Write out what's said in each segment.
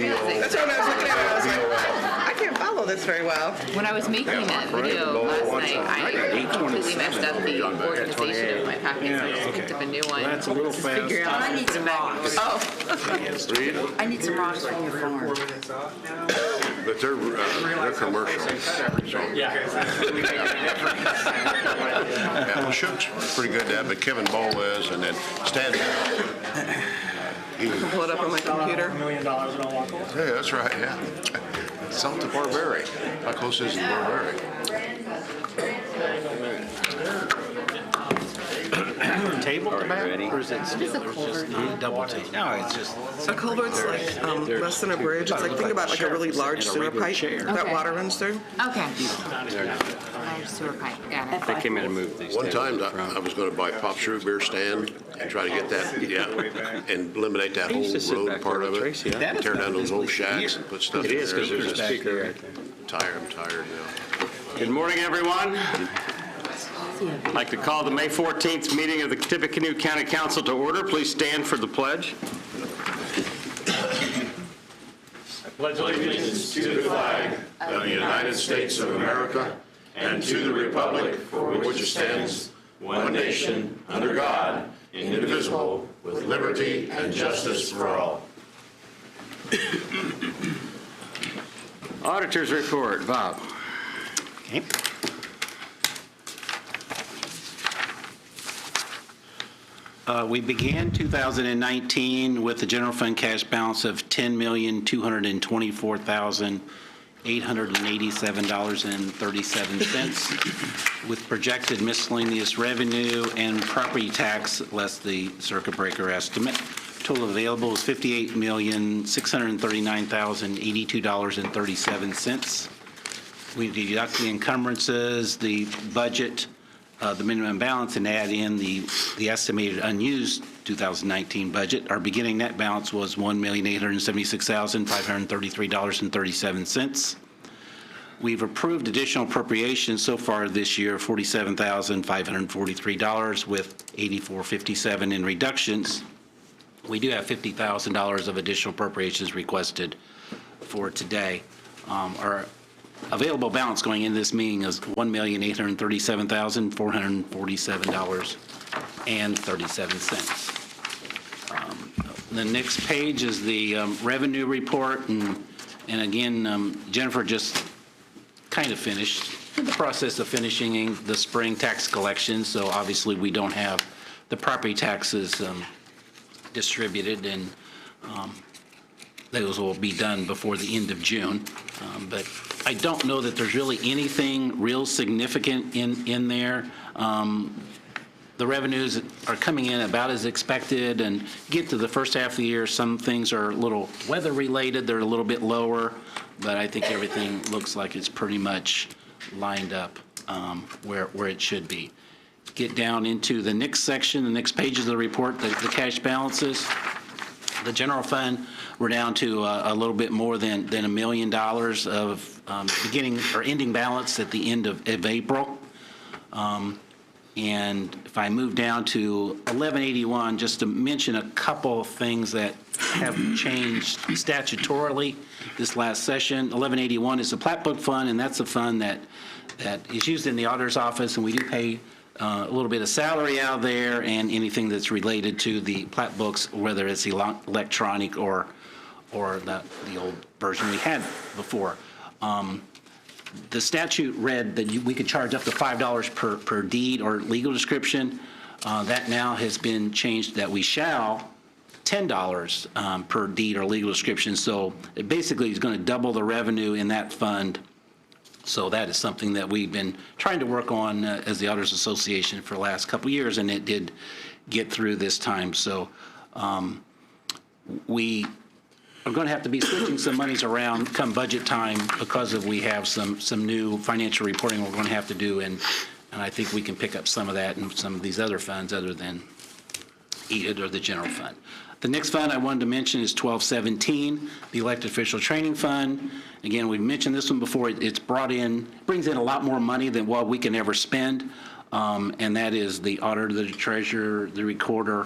That's what I was looking at. I was like, I can't follow this very well. When I was making that video last night, I completely messed up the organization of my packet, so I just picked up a new one. That's a little Just fast. figure out I need some rocks. Oh. I need some rocks from your farm. But they're commercial. So. Yeah. Well, Shook's pretty good at that, but Kevin Boaz and then Stan. I can pull it up on my computer. $1 million in all walk away. Yeah, that's right, yeah. South of Barbary. How close is it to Barbary? Table at the back, or is it still? It's a culvert. Double table. No, it's just. A culvert's like less than a bridge. It's like, think about like a really large sewer pipe that Okay. water runs through. Okay. Large sewer pipe, got it. They came in and moved these. One time, tables I from- was going to buy Pop's Root Beer stand and try to get that, yeah, and eliminate that I whole used to sit road back part there of with it. Tracy. And tear down those old shacks and put stuff in It there. is because there's a speaker right there. I'm tired now. Good morning, everyone. I'd like to call the May 14th meeting of the Tippecanoe County Council to order. Please stand for the pledge. Pledge allegiance to the flag of the United States of America and to the republic for which it stands, one nation, under God, indivisible, with liberty and justice for all. Auditor's report. Bob. Okay. We began 2019 with a general fund cash balance of $10,224,887.37, with projected miscellaneous revenue and property tax less the circuit breaker estimate. Total available is $58,639,082.37. We deduct the encumbrances, the budget, the minimum balance, and add in the estimated unused 2019 budget. Our beginning net balance was $1,876,533.37. We've approved additional appropriations so far this year, $47,543 with $84.57 in reductions. We do have $50,000 of additional appropriations requested for today. Our available balance going into this meeting is $1,837,447.37. The next page is the revenue report, and again, Jennifer just kind of finished in the process of finishing the spring tax collection, so obviously we don't have the property taxes distributed, and those will be done before the end of June. But I don't know that there's really anything real significant in there. The revenues are coming in about as expected, and get to the first half of the year, some things are a little weather related, they're a little bit lower, but I think everything looks like it's pretty much lined up where it should be. Get down into the next section, the next pages of the report, the cash balances. The general fund, we're down to a little bit more than $1 million of beginning or ending balance at the end of April. And if I move down to 1181, just to mention a couple of things that have changed statutorily this last session. 1181 is the plat book fund, and that's a fund that is used in the auditor's office, and we do pay a little bit of salary out there and anything that's related to the plat books, whether it's electronic or the old version we had before. The statute read that we could charge up to $5 per deed or legal description. That now has been changed that we shall $10 per deed or legal description. So it basically is going to double the revenue in that fund. So that is something that we've been trying to work on as the Auditors Association for the last couple of years, and it did get through this time. So we are going to have to be switching some monies around come budget time because we have some new financial reporting we're going to have to do, and I think we can pick up some of that in some of these other funds other than EDIT or the general fund. The next fund I wanted to mention is 1217, the Elected Official Training Fund. Again, we've mentioned this one before. It's brings in a lot more money than what we can ever spend, and that is the auditor, the treasurer, the recorder,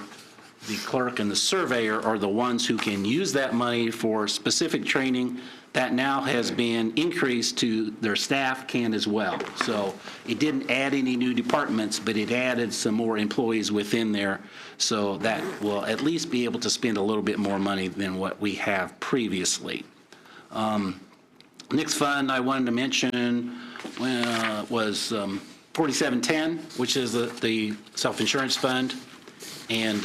the clerk and the surveyor are the ones who can use that money for specific training. That now has been increased to their staff can as well. So it didn't add any new departments, but it added some more employees within there. So that will at least be able to spend a little bit more money than what we have previously. Next fund I wanted to mention was 4710, which is the self-insurance fund. And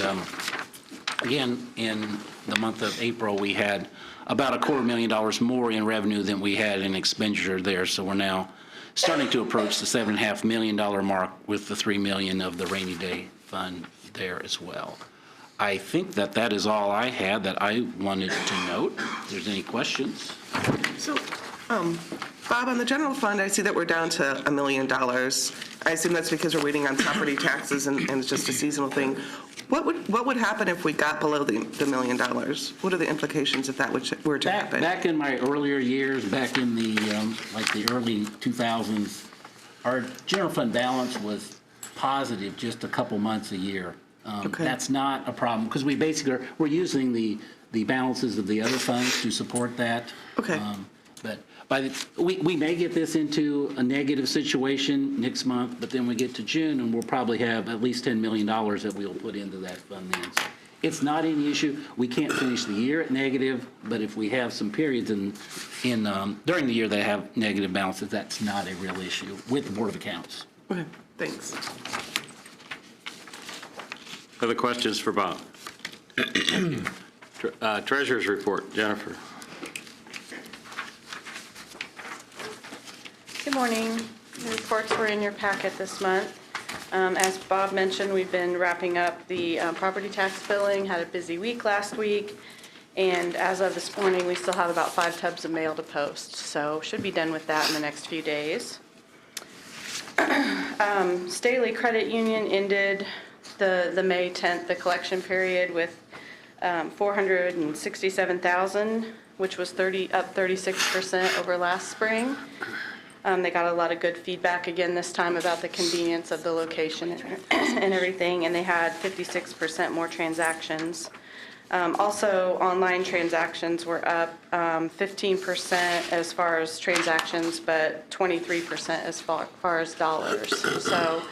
again, in the month of April, we had about $250,000 more in revenue than we had in expenditure there. So we're now starting to approach the $7.5 million mark with the $3 million of the rainy day fund there as well. I think that is all I had that I wanted to note. If there's any questions. So, Bob, on the general fund, I see that we're down to $1 million. I assume that's because we're waiting on property taxes and it's just a seasonal thing. What would happen if we got below the $1 million? What are the implications if that were to happen? Back in my earlier years, back in the like the early 2000s, our general fund balance was positive just a couple months a year. Okay. That's not a problem because we're using the balances of the other funds to support that. Okay. But we may get this into a negative situation next month, but then we get to June and we'll probably have at least $10 million that we'll put into that fund then. So it's not any issue. We can't finish the year at negative, but if we have some periods during the year that have negative balances, that's not a real issue with the Board of Accounts. Okay, thanks. Other questions for Bob? Treasurer's report, Jennifer. Good morning. The reports were in your packet this month. As Bob mentioned, we've been wrapping up the property tax billing, had a busy week last week, and as of this morning, we still have about 5 tubs of mail to post, so should be done with that in the next few days. Staley Credit Union ended the May 10th, the collection period, with $467,000, which was up 36% over last spring. They got a lot of good feedback again this time about the convenience of the location and everything, and they had 56% more transactions. Also, online transactions were up 15% as far as transactions, but 23% as far as dollars. So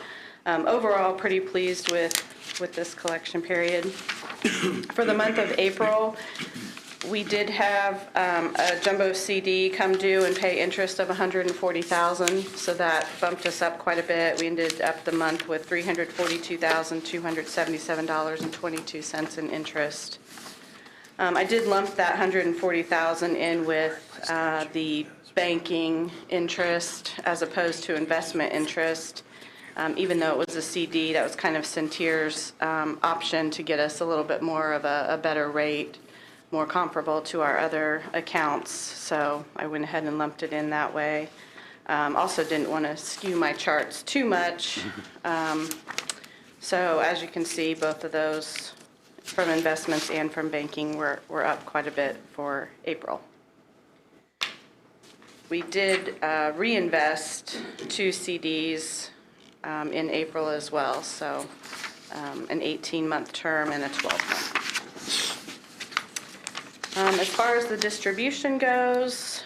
overall, pretty pleased with this collection period. For the month of April, we did have a jumbo CD come due and pay interest of $140,000, so that bumped us up quite a bit. We ended up the month with $342,277.22 in interest. I did lump that $140,000 in with the banking interest as opposed to investment interest. Even though it was a CD, that was kind of Centier's option to get us a little bit more of a better rate, more comparable to our other accounts, so I went ahead and lumped it in that way. Also didn't want to skew my charts too much. So as you can see, both of those from investments and from banking were up quite a bit for April. We did reinvest 2 CDs in April as well, so an 18-month term and a 12-month. As far as the distribution goes,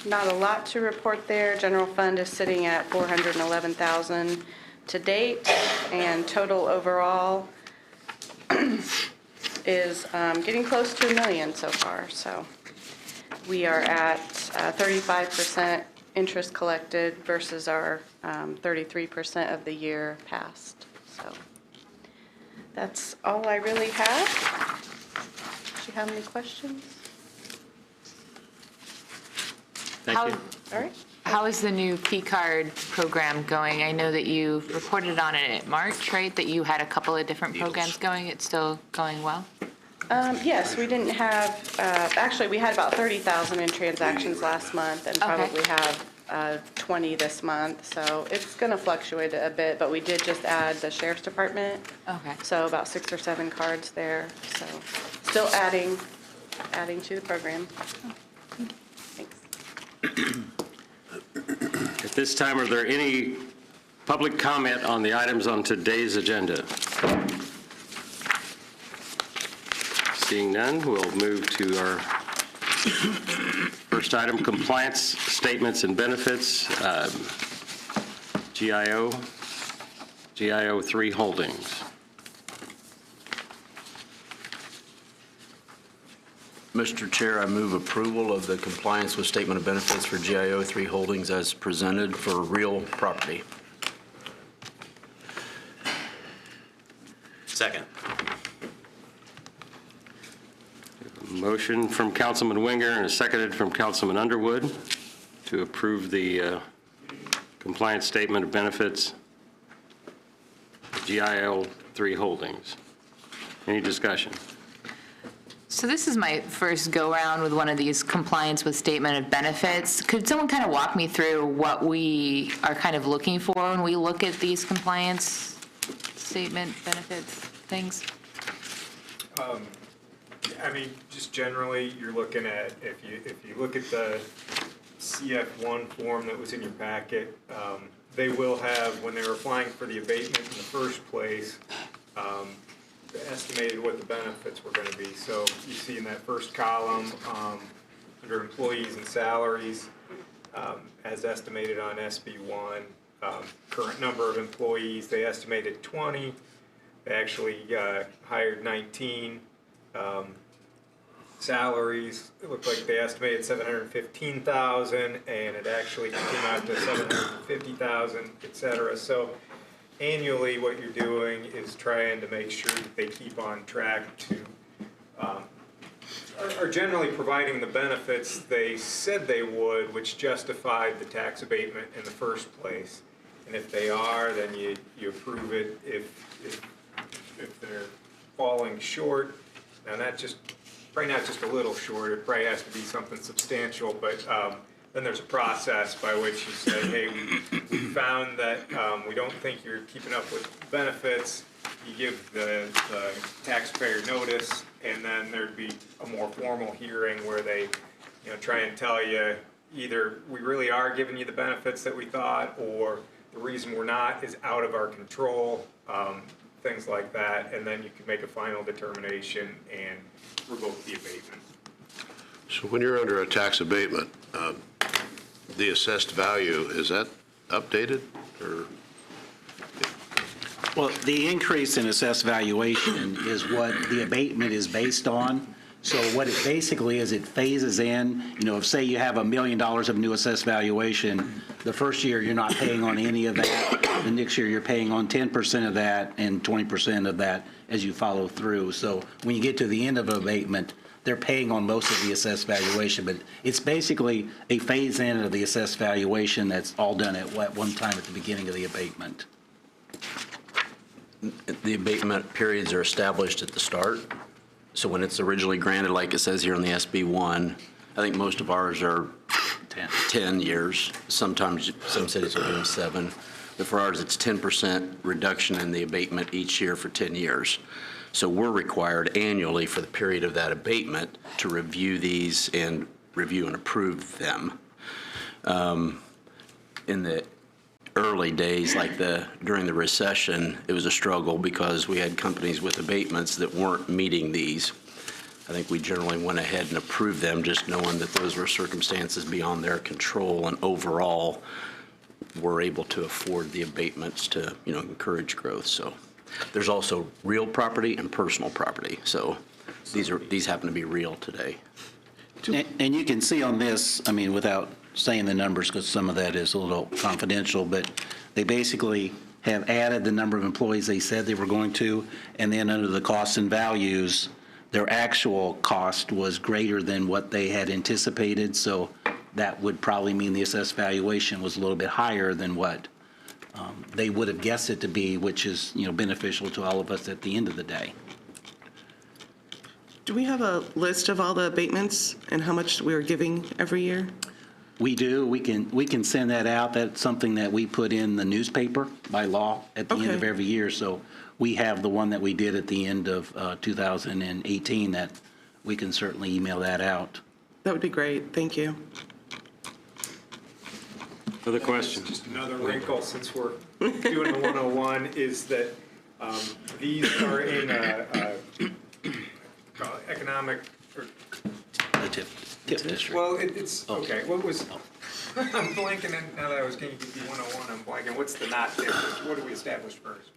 not a lot to report there. General fund is sitting at $411,000 to date, and total overall is getting close to $1 million so far. So we are at 35% interest collected versus our 33% of the year past. So that's all I really have. Do you have any questions? Thank you. All right. How is the new P-card program going? I know that you reported on it in March, right? That you had a couple of different programs going. It's still going well? Yes, we didn't have, actually, we had about 30,000 in transactions last month and Okay. probably have 20 this month. So it's going to fluctuate a bit, but we did just add the sheriff's department. Okay. So about 6 or 7 cards there. So still adding to the program. Thanks. At this time, are there any public comment on the items on today's agenda? Seeing none, we'll move to our first item, compliance statements and benefits, GIO 3 Holdings. Mr. Chair, I move approval of the compliance with statement of benefits for GIO 3 Holdings as presented for real property. Second. Motion from Councilman Winger and a seconded from Councilman Underwood to approve the compliance statement of benefits, GIL 3 Holdings. Any discussion? So this is my first go-around with one of these compliance with statement of benefits. Could someone kind of walk me through what we are kind of looking for when we look at these compliance statement benefits things? I mean, just generally, you're looking at, if you look at the CF1 form that was in your packet, they will have, when they were applying for the abatement in the first place, estimated what the benefits were going to be. So you see in that first column, under employees and salaries, as estimated on SB1, current number of employees, they estimated 20. They actually hired 19. Salaries, it looked like they estimated 715,000, and it actually came out to 750,000, et cetera. So annually, what you're doing is trying to make sure that they keep on track to, are generally providing the benefits they said they would, which justified the tax abatement in the first place. And if they are, then you approve it. If they're falling short, now that just, probably not just a little short, it probably has to be something substantial, but then there's a process by which you say, hey, we found that we don't think you're keeping up with benefits. You give the taxpayer notice, and then there'd be a more formal hearing where they, try and tell you either we really are giving you the benefits that we thought, or the reason we're not is out of our control, things like that, and then you can make a final determination and revoke the abatement. So when you're under a tax abatement, the assessed value, is that updated or? Well, the increase in assessed valuation is what the abatement is based on. So what it basically is, it phases in, if say you have $1 million of new assessed valuation, the first year you're not paying on any of that. The next year you're paying on 10% of that and 20% of that as you follow through. So when you get to the end of abatement, they're paying on most of the assessed valuation, but it's basically a phase-in of the assessed valuation that's all done at one time at the beginning of the abatement. The abatement periods are established at the start. So when it's originally granted, like it says here on the SB1, I think most of ours are 10 years. Sometimes some cities are doing 7. But for ours, it's 10% reduction in the abatement each year for 10 years. So we're required annually for the period of that abatement to review these and review and approve them. In the early days, like during the recession, it was a struggle because we had companies with abatements that weren't meeting these. I think we generally went ahead and approved them, just knowing that those were circumstances beyond their control, and overall, we're able to afford the abatements to, encourage growth. So there's also real property and personal property. So these happen to be real today. And you can see on this, without saying the numbers, because some of that is a little confidential, but they basically have added the number of employees they said they were going to, and then under the costs and values, their actual cost was greater than what they had anticipated, so that would probably mean the assessed valuation was a little bit higher than what they would have guessed it to be, which is, beneficial to all of us at the end of the day. Do we have a list of all the abatements and how much we're giving every year? We do. We can send that out. That's something that we put in the newspaper by law at the end of Okay. every year. So we have the one that we did at the end of 2018 that we can certainly email that out. That would be great. Thank you. Other questions? Just another wrinkle, since we're doing the 101, is that these are in a call it, economic, or, The TIF district. well, it's, okay, what was, I'm blanking, and now that I was going to give you 101, I'm blanking, what's the not TIF? What do we establish first?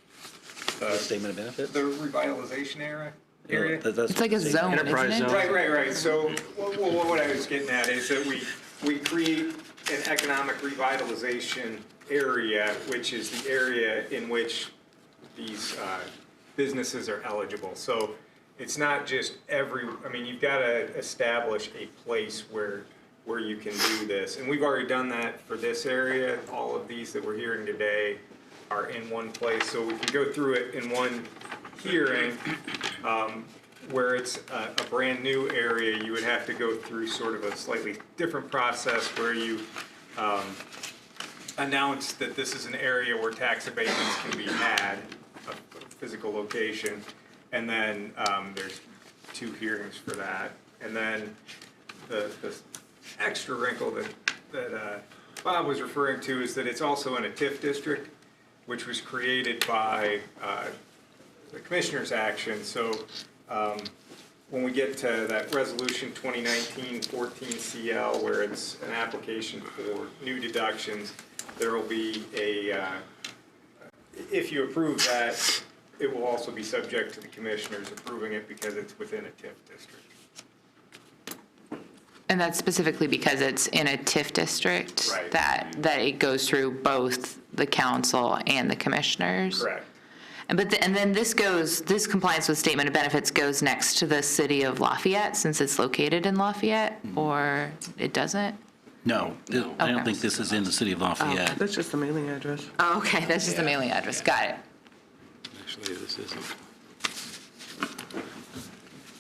Statement of benefits? The revitalization area? It's like a zone, isn't Enterprise it? zone. Right. So what I was getting at is that we create an economic revitalization area, which is the area in which these businesses are eligible. So it's not just you've got to establish a place where you can do this. And we've already done that for this area. All of these that we're hearing today are in one place. So we can go through it in one hearing. Where it's a brand new area, you would have to go through sort of a slightly different process where you announce that this is an area where tax abatements can be had, a physical location, and then there's 2 hearings for that. And then the extra wrinkle that Bob was referring to is that it's also in a TIF district, which was created by the Commissioner's action. So when we get to that resolution 2019-14 CL, where it's an application for new deductions, there will be if you approve that, it will also be subject to the Commissioners approving it because it's within a TIF district. And that's specifically because it's in a TIF district? Right. That it goes through both the council and the commissioners? Correct. And then this compliance with statement of benefits goes next to the city of Lafayette, since it's located in Lafayette, or it doesn't? No, I don't Okay. think this is in the city of Lafayette. That's just the mailing address. Oh, okay, that's just the mailing address, got it. Actually, this isn't.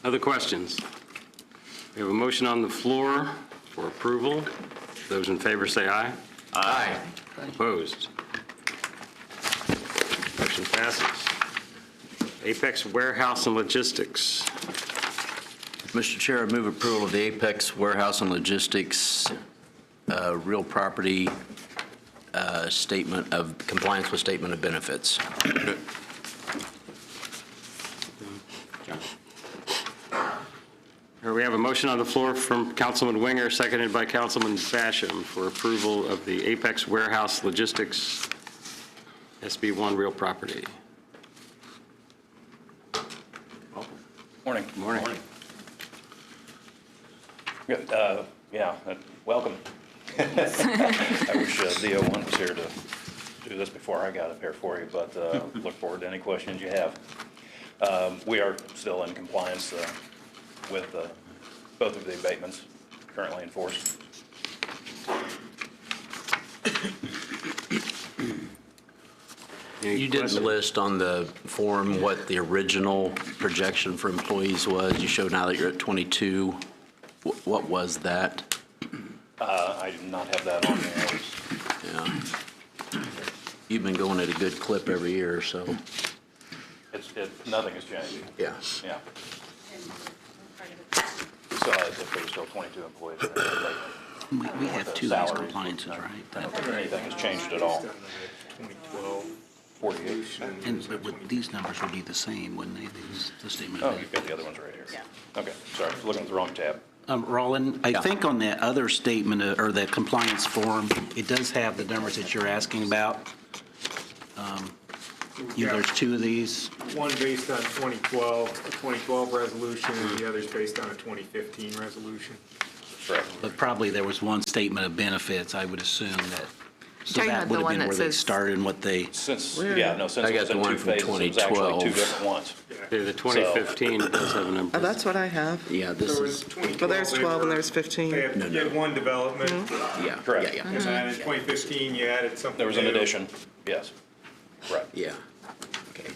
Other questions? We have a motion on the floor for approval. Those in favor say aye. Aye. Opposed? Motion passes. Apex Warehouse and Logistics. Mr. Chair, I move approval of the Apex Warehouse and Logistics real property statement of compliance with statement of benefits. Here we have a motion on the floor from Councilman Winger, seconded by Councilman Basham, for approval of the Apex Warehouse Logistics SB1 real property. Morning. Morning. Good. Welcome. I wish DO1 was here to do this before I got up here for you, but look forward to any questions you have. We are still in compliance with both of the abatements currently enforced. Any You didn't questions? list on the form what the original projection for employees was. You showed now that you're at 22. What was that? I do not have that on me. Yeah. You've been going at a good clip every year, so, Nothing has changed. yeah. Yeah. So if there was still 22 employees, We have 2 of these Salaries. compliances, right? I don't think anything has changed at all. 2012. 48. But these numbers would be the same, wouldn't they? The statement Oh, of you've got the other ones right here. Yeah. Okay, sorry, looking at the wrong tab. Roland, I think on that other statement, or that compliance form, it does have the numbers that you're asking about. There's 2 of these. One based on 2012, a 2012 resolution, and the other's based on a 2015 resolution. Correct. But probably there was one statement of benefits, I would assume that. So Talking that about would the have one been that where they says- started and what they, Since I it got was the in one 2 from phases, it was actually 2012. 2 different ones. Yeah, the 2015 does have a number. Oh, that's what I have. Yeah, this There was is, 2012. Well, there's 12 and there's 15. They had, you had one development, yeah. Correct. Yeah, and then in 2015, you added something There was an new. addition, yes. Right. yeah. Okay.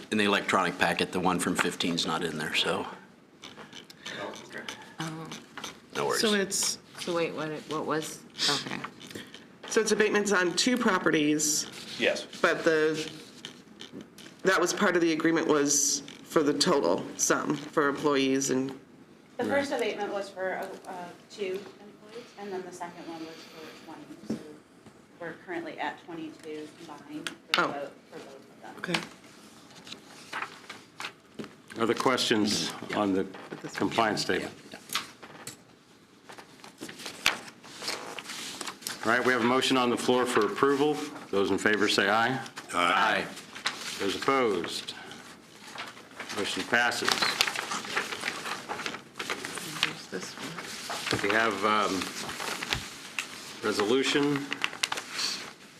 In the electronic packet, the one from 15 is not in there, so Oh, okay. no worries. So wait, what was, okay. So it's abatements on 2 properties, Yes, but that was part of the agreement was for the total sum for employees and, The first abatement was for 2 employees, and then the second one was for 20. So we're currently at 22 combined for Oh. both of them. okay. Other questions on the compliance statement? All right, we have a motion on the floor for approval. Those in favor say aye. Aye. Those opposed? Motion passes. We have resolution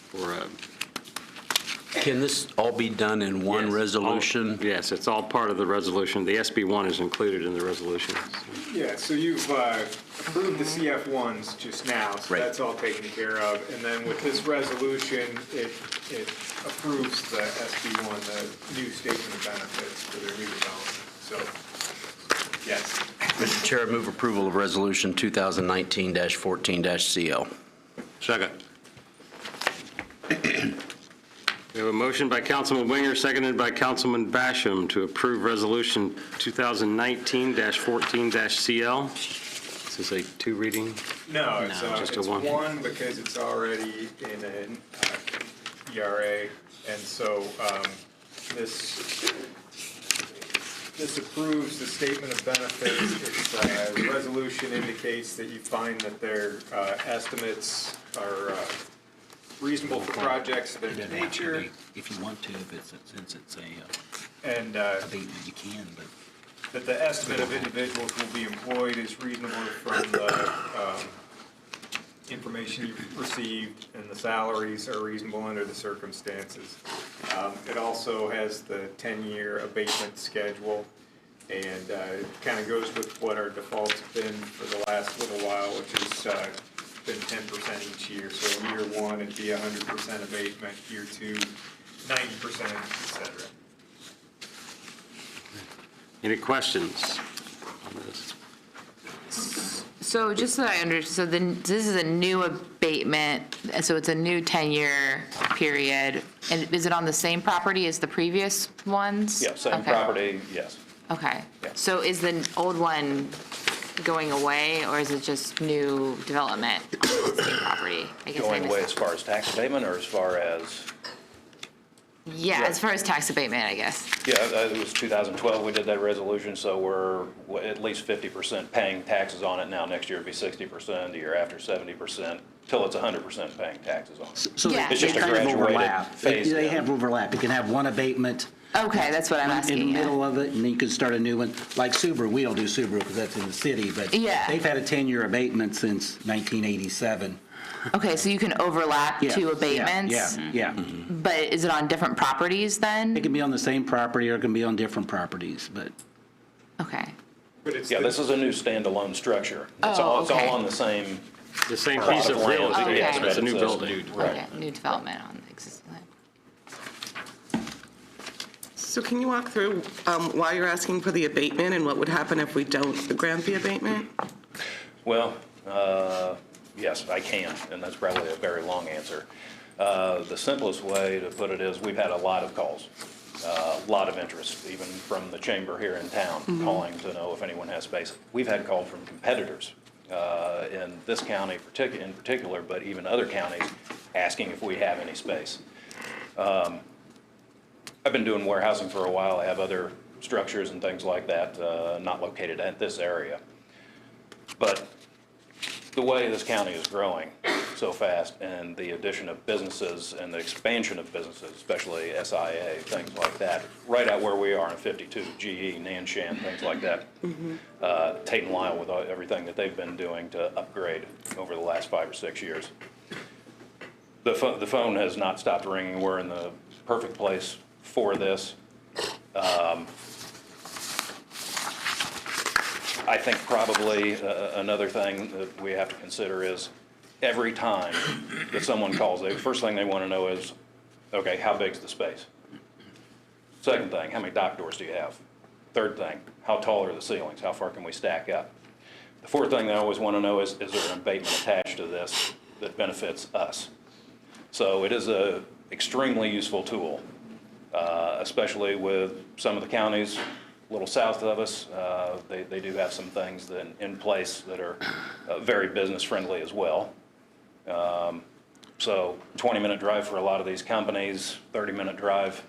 for Can this all be done in one yes, resolution? yes, it's all part of the resolution. The SB1 is included in the resolution. Yeah, so you've approved the CF1s just now, so Right. that's all taken care of. And then with this resolution, it approves the SB1, the new statement of benefits for their new development. So, yes. Mr. Chair, I move approval of Resolution 2019-14-CL. Second. We have a motion by Councilman Winger, seconded by Councilman Basham to approve Resolution 2019-14-CL. Is this a two reading? No, it's just a it's one. one because it's already in an ERA. And so this approves the statement of benefits. The resolution indicates that you find that their estimates are reasonable for projects of this nature. If you want to, since it's a And abatement, you can, but that the estimate of individuals will be employed is reasonable from the information you've received, and the salaries are reasonable under the circumstances. It also has the 10-year abatement schedule, and it kind of goes with what our defaults have been for the last little while, which has been 10% each year. So year one, it'd be 100% abatement, year two, 90%, et cetera. Any questions on this? So just so I understand, so this is a new abatement, so it's a new 10-year period, and is it on the same property as the previous ones? Yeah, same Okay. property, yes. Okay. Yeah. So is the old one going away, or is it just new development on the same property? I guess I Going away missed- as far as tax abatement or as far as, Yeah, as far as tax abatement, I guess. yeah, it was 2012 we did that resolution, so we're at least 50% paying taxes on it now. Next year it'd be 60%, the year after 70%, till it's 100% paying taxes on it. So Yeah. they It's just a kind of graduated overlap. phase They in. have overlap. You can have one abatement Okay, that's what I'm in asking. the yeah. middle of it, and then you can start a new one. Like Subaru, we don't do Subaru because that's in the city, but Yeah. they've had a 10-year abatement since 1987. Okay, so you can overlap Yeah, two yeah, abatements? Yeah. But is it on different properties It then? can be on the same property or it can be on different properties, but Okay. But it's Yeah, the- this is a new standalone structure. It's Oh, all okay. on the same The same plot piece of real land. estate, Okay. but it's a new It's building. Right. Okay, new development on the existing land. So can you walk through why you're asking for the abatement and what would happen if we don't grant the abatement? Well, yes, I can, and that's probably a very long answer. The simplest way to put it is, we've had a lot of calls, a lot of interest, even from the chamber here in town, calling to know if anyone has space. We've had calls from competitors in this county in particular, but even other counties, asking if we have any space. I've been doing warehousing for a while. I have other structures and things like that, not located at this area. But the way this county is growing so fast, and the addition of businesses and the expansion of businesses, especially SIA, things like that, right out where we are in 52, GE, Nanshan, things like that. Tate and Lyle with everything that they've been doing to upgrade over the last 5 or 6 years. The phone has not stopped ringing. We're in the perfect place for this. I think probably another thing that we have to consider is, every time that someone calls, the first thing they want to know is, okay, how big's the space? Second thing, how many dock doors do you have? Third thing, how tall are the ceilings? How far can we stack up? The fourth thing they always want to know is there an abatement attached to this that benefits us? So it is a extremely useful tool, especially with some of the counties a little south of us. They do have some things that in place that are very business friendly as well. So 20-minute drive for a lot of these companies, 30-minute drive,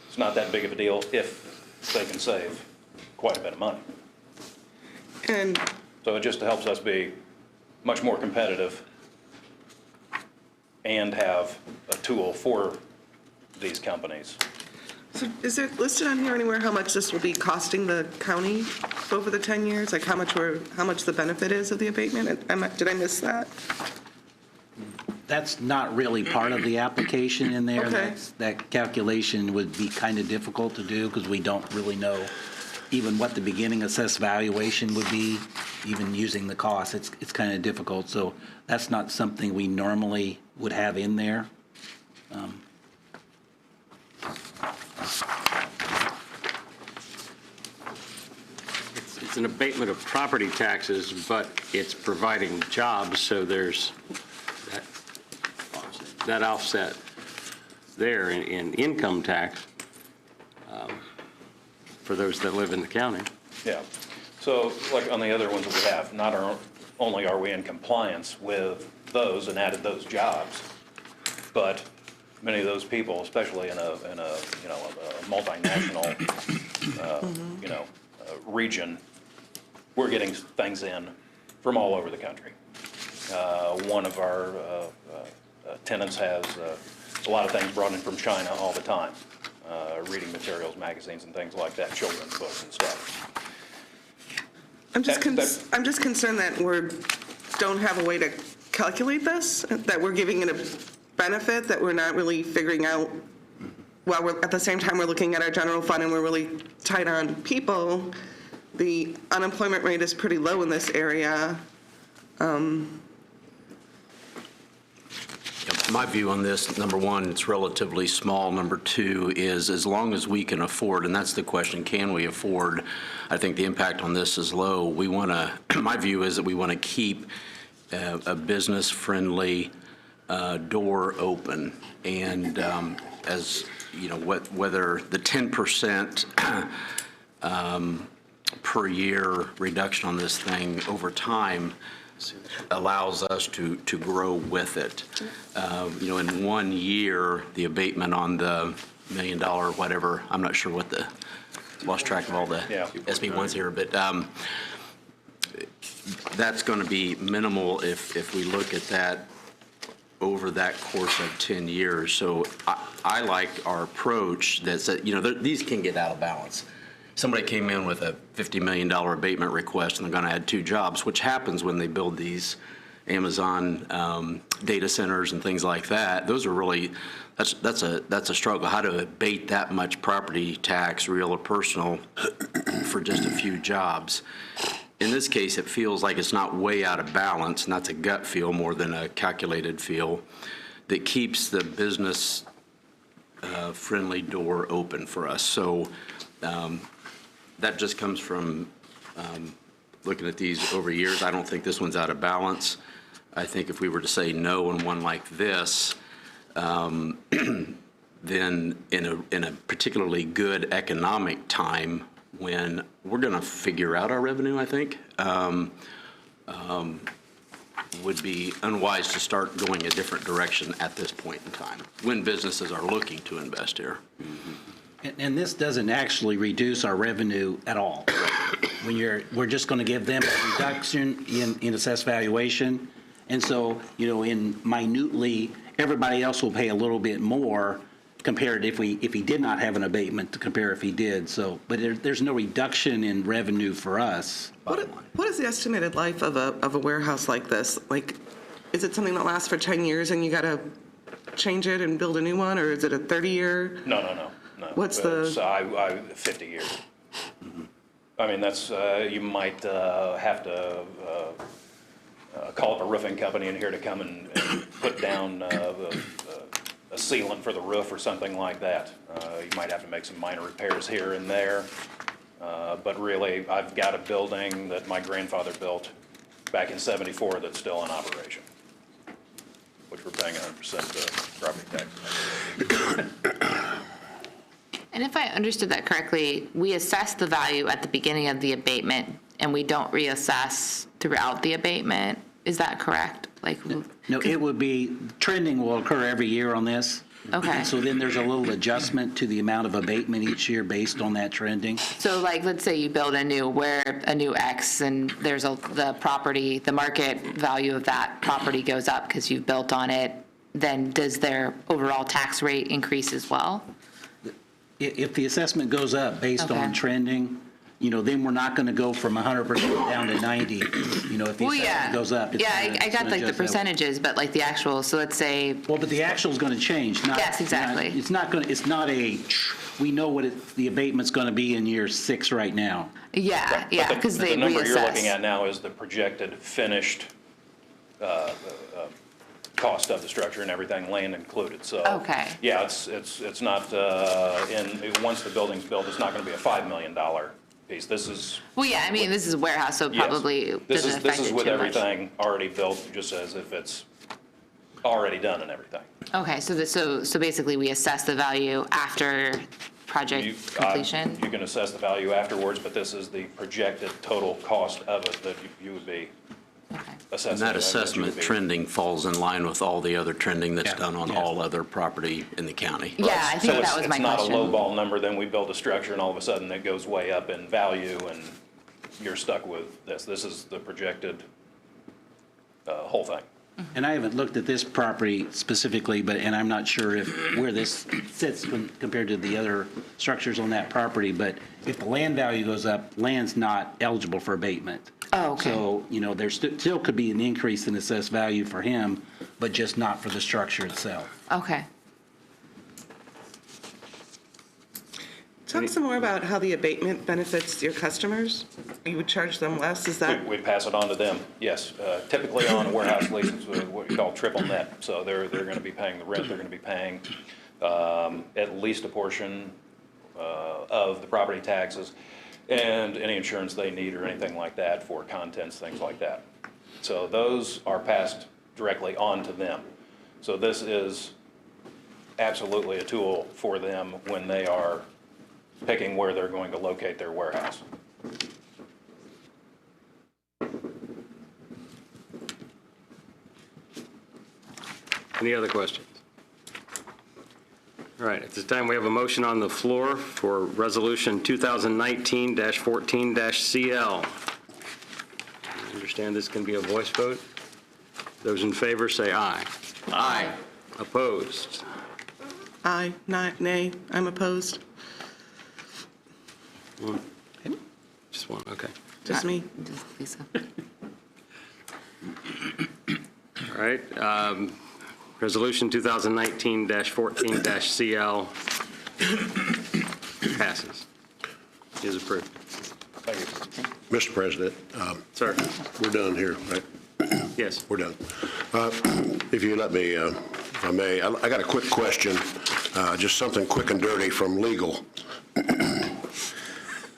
it's not that big of a deal if they can save quite a bit of money. And So it just helps us be much more competitive and have a tool for these companies. so is there listed on here anywhere how much this will be costing the county over the 10 years? Like how much the benefit is of the abatement? Did I miss that? That's not really part of the application in there. Okay. That calculation would be kind of difficult to do because we don't really know even what the beginning assessed valuation would be, even using the cost. It's kind of difficult. So that's not something we normally would have in there. It's an abatement of property taxes, but it's providing jobs, so there's that offset there in income tax for those that live in the county. Yeah. So like on the other ones that we have, only are we in compliance with those and added those jobs, but many of those people, especially in a multinational, region, we're getting things in from all over the country. One of our tenants has a lot of things brought in from China all the time, reading materials, magazines, and things like that, children's books and stuff. I'm just concerned that we don't have a way to calculate this, that we're giving it a benefit that we're not really figuring out, while we're, at the same time, we're looking at our general fund and we're really tight on people. The unemployment rate is pretty low in this area. My view on this, number one, it's relatively small. Number two is as long as we can afford, and that's the question, can we afford? I think the impact on this is low. We want to, my view is that we want to keep a business-friendly door open. And as, whether the 10% per year reduction on this thing over time allows us to grow with it. In 1 year, the abatement on the $1 million, whatever, I'm not sure what lost track of all the SB ones here, but that's going to be minimal if we look at that over that course of 10 years. So I like our approach that said, these can get out of balance. Somebody came in with a $50 million abatement request and they're going to add 2 jobs, which happens when they build these Amazon data centers and things like that. Those are really, that's a struggle. How to abate that much property tax, real or personal, for just a few jobs. In this case, it feels like it's not way out of balance, and that's a gut feel more than a calculated feel, that keeps the business friendly door open for us. So that just comes from looking at these over years. I don't think this one's out of balance. I think if we were to say no on one like this, then in a particularly good economic time when we're going to figure out our revenue, I think, would be unwise to start going a different direction at this point in time when businesses are looking to invest here. And this doesn't actually reduce our revenue at all. We're just going to give them a reduction in assessed valuation. And so, in minutely, everybody else will pay a little bit more compared if he did not have an abatement to compare if he did. So, but there's no reduction in revenue for us. What is the estimated life of a warehouse like this? Like, is it something that lasts for 10 years and you got to change it and build a new one, or is it a 30-year? No. What's the? It's, 50 years. Mm-hmm. I mean, that's, you might have to call up a roofing company in here to come and put down a sealant for the roof or something like that. You might have to make some minor repairs here and there. But really, I've got a building that my grandfather built back in '74 that's still in operation, which we're paying 100% property tax. And if I understood that correctly, we assess the value at the beginning of the abatement, and we don't reassess throughout the abatement. Is that correct? No, it would be, trending will occur every year on this. Okay. So then there's a little adjustment to the amount of abatement each year based on that trending. So like, let's say you build a new X and there's the property, the market value of that property goes up because you've built on it, then does their overall tax rate increase as well? If the assessment goes up based on Okay. trending, then we're not going to go from 100% down to 90. If the Well, assessment yeah. goes up. it's Yeah, gonna- I it's got gonna like the adjust that way. percentages, but like the actual, so let's say, Well, but the actual's going to change. Yes, exactly. It's not we know what the abatement's going to be in year 6 right now. yeah, But the- because they The number you're looking at reassess. now is the projected finished cost of the structure and everything, land included, so. Okay. Yeah, it's not, once the building's built, it's not going to be a $5 million piece. This is. Well, yeah, I mean, this is warehouse, so Yes. probably This doesn't is affect it too much. with everything already built, just as if it's already done and everything. Okay, so basically we assess the value after You- project completion? You can assess the value afterwards, but this is the projected total cost of it that you would be Okay. assessing. And that you assessment would be- trending falls in line with all the other trending that's Yeah. done on Yeah. all other property in the county. Yeah, I think So that was my It's not a question. lowball number, then we build a structure and all of a sudden it goes way up in value and you're stuck with this. This is the projected whole thing. And I haven't looked at this property specifically, and I'm not sure where this sits compared to the other structures on that property, but if the land value goes up, land's not eligible for abatement. Oh, okay. So, there still could be an increase in assessed value for him, but just not for the structure itself. Okay. Talk some more about how the abatement benefits your customers. You would charge them less, is that? We pass it on to them, yes. Typically on a warehouse lease, it's what you call triple net. So they're going to be paying the rent, they're going to be paying at least a portion of the property taxes and any insurance they need or anything like that for contents, things like that. So those are passed directly on to them. So this is absolutely a tool for them when they are picking where they're going to locate their warehouse. Any other questions? All right, at this time, we have a motion on the floor for Resolution 2019-14-CL. I understand this can be a voice vote. Those in favor say aye. Aye. Opposed? Aye, nay, I'm opposed. Just one, okay. Just me. Lisa. All right, Resolution 2019-14-CL passes. Is approved. Thank you. Mr. President, Sir? we're done here, right? Yes. We're done. If you let me, if I may, I got a quick question, just something quick and dirty from legal.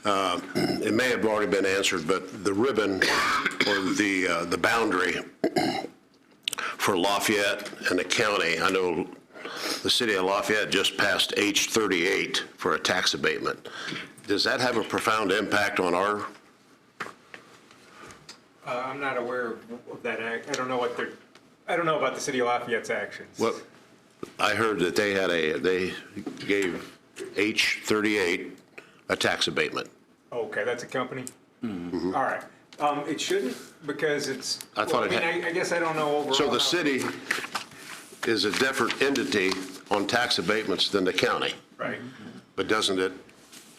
It may have already been answered, but the ribbon or the boundary for Lafayette and the county, I know the city of Lafayette just passed H 38 for a tax abatement. Does that have a profound impact on our? I'm not aware of that act. I don't know about the city of Lafayette's actions. Well, I heard that they gave H 38 a tax abatement. Okay, that's a company? All right. It shouldn't, because it's, I thought well, it had- I guess I don't know overall. So the how- city is a different entity on tax abatements than the county, Right. but doesn't it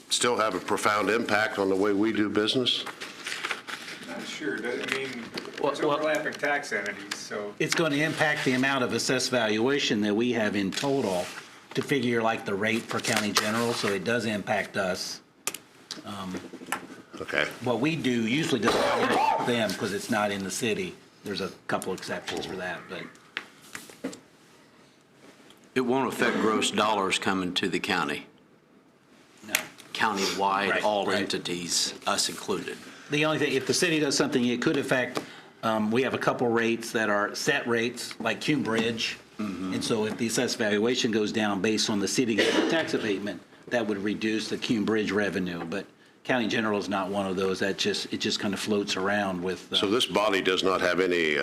still have a profound impact on the way we do business? Not sure. I mean, Well, it's overlapping tax entities, so. It's going to impact the amount of assessed valuation that we have in total to figure like the rate for county general, so it does impact us. Okay. What we do usually doesn't impact them because it's not in the city. There's a couple exceptions for that, but It won't affect gross dollars coming to the county, no. countywide, Right, all right. entities, us included. The only thing, if the city does something, it could affect, we have a couple rates that are set rates, like Cume Bridge. And so if the assessed valuation goes down based on the city getting a tax abatement, that would reduce the Cume Bridge revenue. But county general is not one of those. It just kind of floats around with. So this body does not have any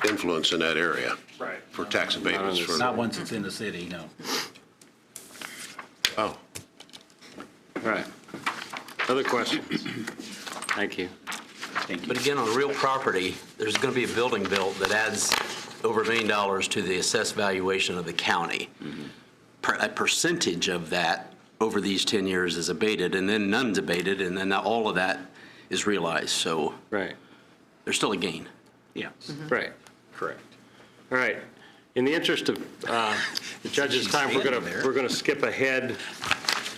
influence in that area? Right. for tax abatements for. Not once it's in the city, no. Oh, All right. Other questions? Thank you. But again, on real property, there's going to be a building built that adds over $1 million to the assessed valuation of the county. A percentage of that over these 10 years is abated, and then none's abated, and then all of that is realized. So Right. there's still a gain. Yeah. Right. Correct. All right. In the interest of the judge's time, we're going to skip ahead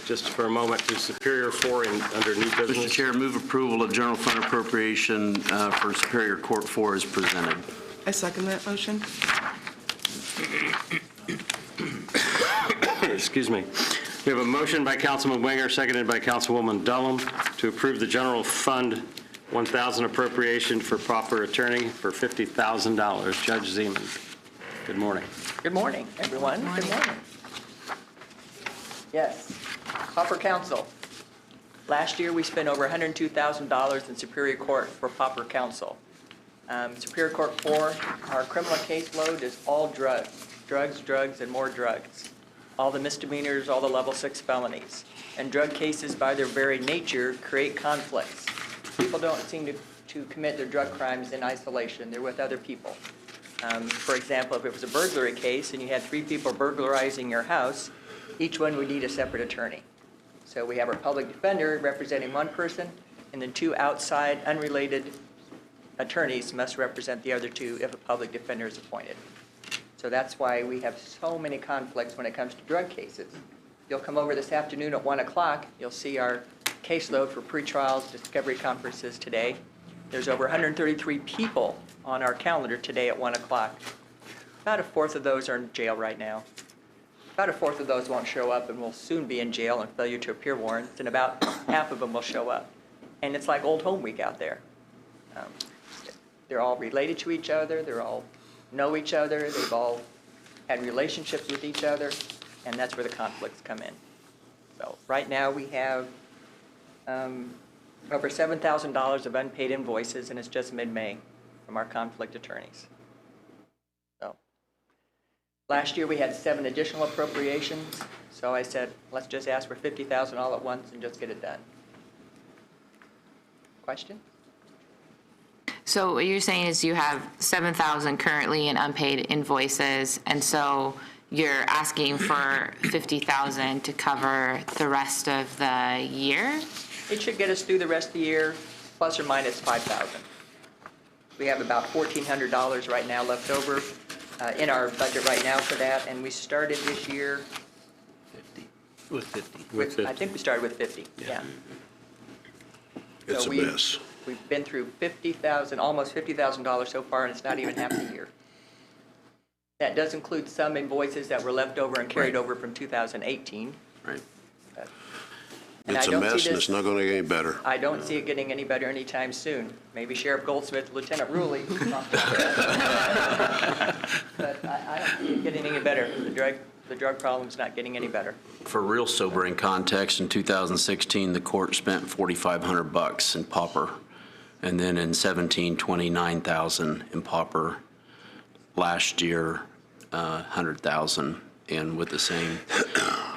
just for a moment to Superior 4 under new Mr. business. Chair, move approval of general fund appropriation for Superior Court 4 as presented. I second that motion. Excuse me. We have a motion by Councilman Winger, seconded by Councilwoman Dullum, to approve the general fund 1,000 appropriation for pauper attorney for $50,000. Judge Zeman, good morning. Good morning, everyone. Good morning. Yes, pauper counsel. Last year, we spent over $102,000 in Superior Court for pauper counsel. Superior Court 4, our criminal caseload is all drugs, drugs, and more drugs. All the misdemeanors, all the level 6 felonies. And drug cases, by their very nature, create conflicts. People don't seem to commit their drug crimes in isolation. They're with other people. For example, if it was a burglary case and you had 3 people burglarizing your house, each one would need a separate attorney. So we have our public defender representing one person, and then 2 outside, unrelated attorneys must represent the other 2 if a public defender is appointed. So that's why we have so many conflicts when it comes to drug cases. You'll come over this afternoon at 1 o'clock, you'll see our caseload for pretrials, discovery conferences today. There's over 133 people on our calendar today at 1 o'clock. About a fourth of those are in jail right now. About a fourth of those won't show up and will soon be in jail on failure to appear warrants, and about half of them will show up. And it's like Old Home Week out there. They're all related to each other, they all know each other, they've all had relationships with each other, and that's where the conflicts come in. So right now we have over $7,000 of unpaid invoices, and it's just mid-May from our conflict attorneys. So last year we had 7 additional appropriations, so I said, let's just ask for $50,000 all at once and just get it done. Question? So what you're saying is you have 7,000 currently in unpaid invoices, and so you're asking for 50,000 to cover the rest of the year? It should get us through the rest of the year, plus or minus 5,000. We have about $1,400 right now left over in our budget right now for that, and we started this year With 50. with, I think we started with 50, yeah. it's So a mess. We've been through 50,000, almost $50,000 so far, and it's not even half the year. That does include some invoices that were left over and carried over from 2018. Right. And It's I a don't see mess, and this- it's not going to get any better. I don't see it getting any better anytime soon. Maybe Sheriff Goldsmith, Lieutenant Ruley. But I don't see it getting any better. The drug problem's not getting any better. For real sobering context, in 2016, the court spent $4,500 in pauper, and then in 17, $29,000 in pauper. Last year, $100,000, and with the same.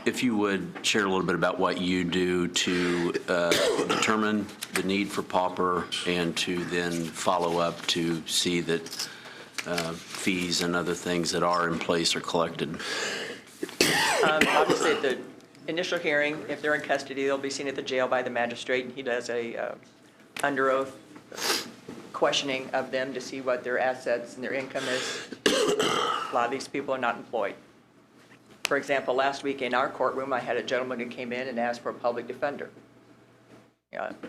If you would share a little bit about what you do to determine the need for pauper and to then follow up to see that fees and other things that are in place are collected. Obviously, at the initial hearing, if they're in custody, they'll be seen at the jail by the magistrate. He does a under oath questioning of them to see what their assets and their income is. A lot of these people are not employed. For example, last week in our courtroom, I had a gentleman who came in and asked for a public defender.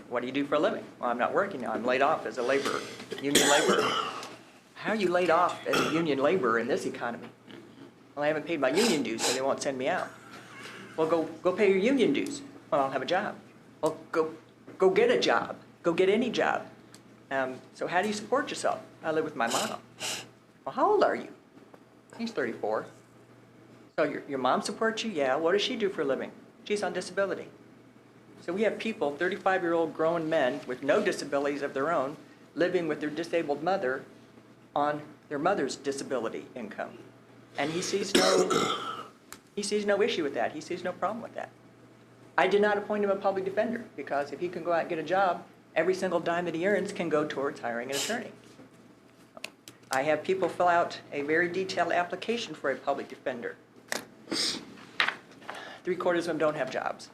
What do you do for a living? Well, I'm not working now. I'm laid off as a laborer, union laborer. How are you laid off as a union laborer in this economy? Well, I haven't paid my union dues, so they won't send me out. Well, go pay your union dues. Well, I don't have a job. Well, go get a job. Go get any job. So how do you support yourself? I live with my mom. Well, how old are you? He's 34. So your mom supports you? Yeah. What does she do for a living? She's on disability. So we have people, 35-year-old grown men with no disabilities of their own, living with their disabled mother on their mother's disability income. And he sees no issue with that. He sees no problem with that. I did not appoint him a public defender because if he can go out and get a job, every single dime that he earns can go towards hiring an attorney. I have people fill out a very detailed application for a public defender. 3/4 of them don't have jobs.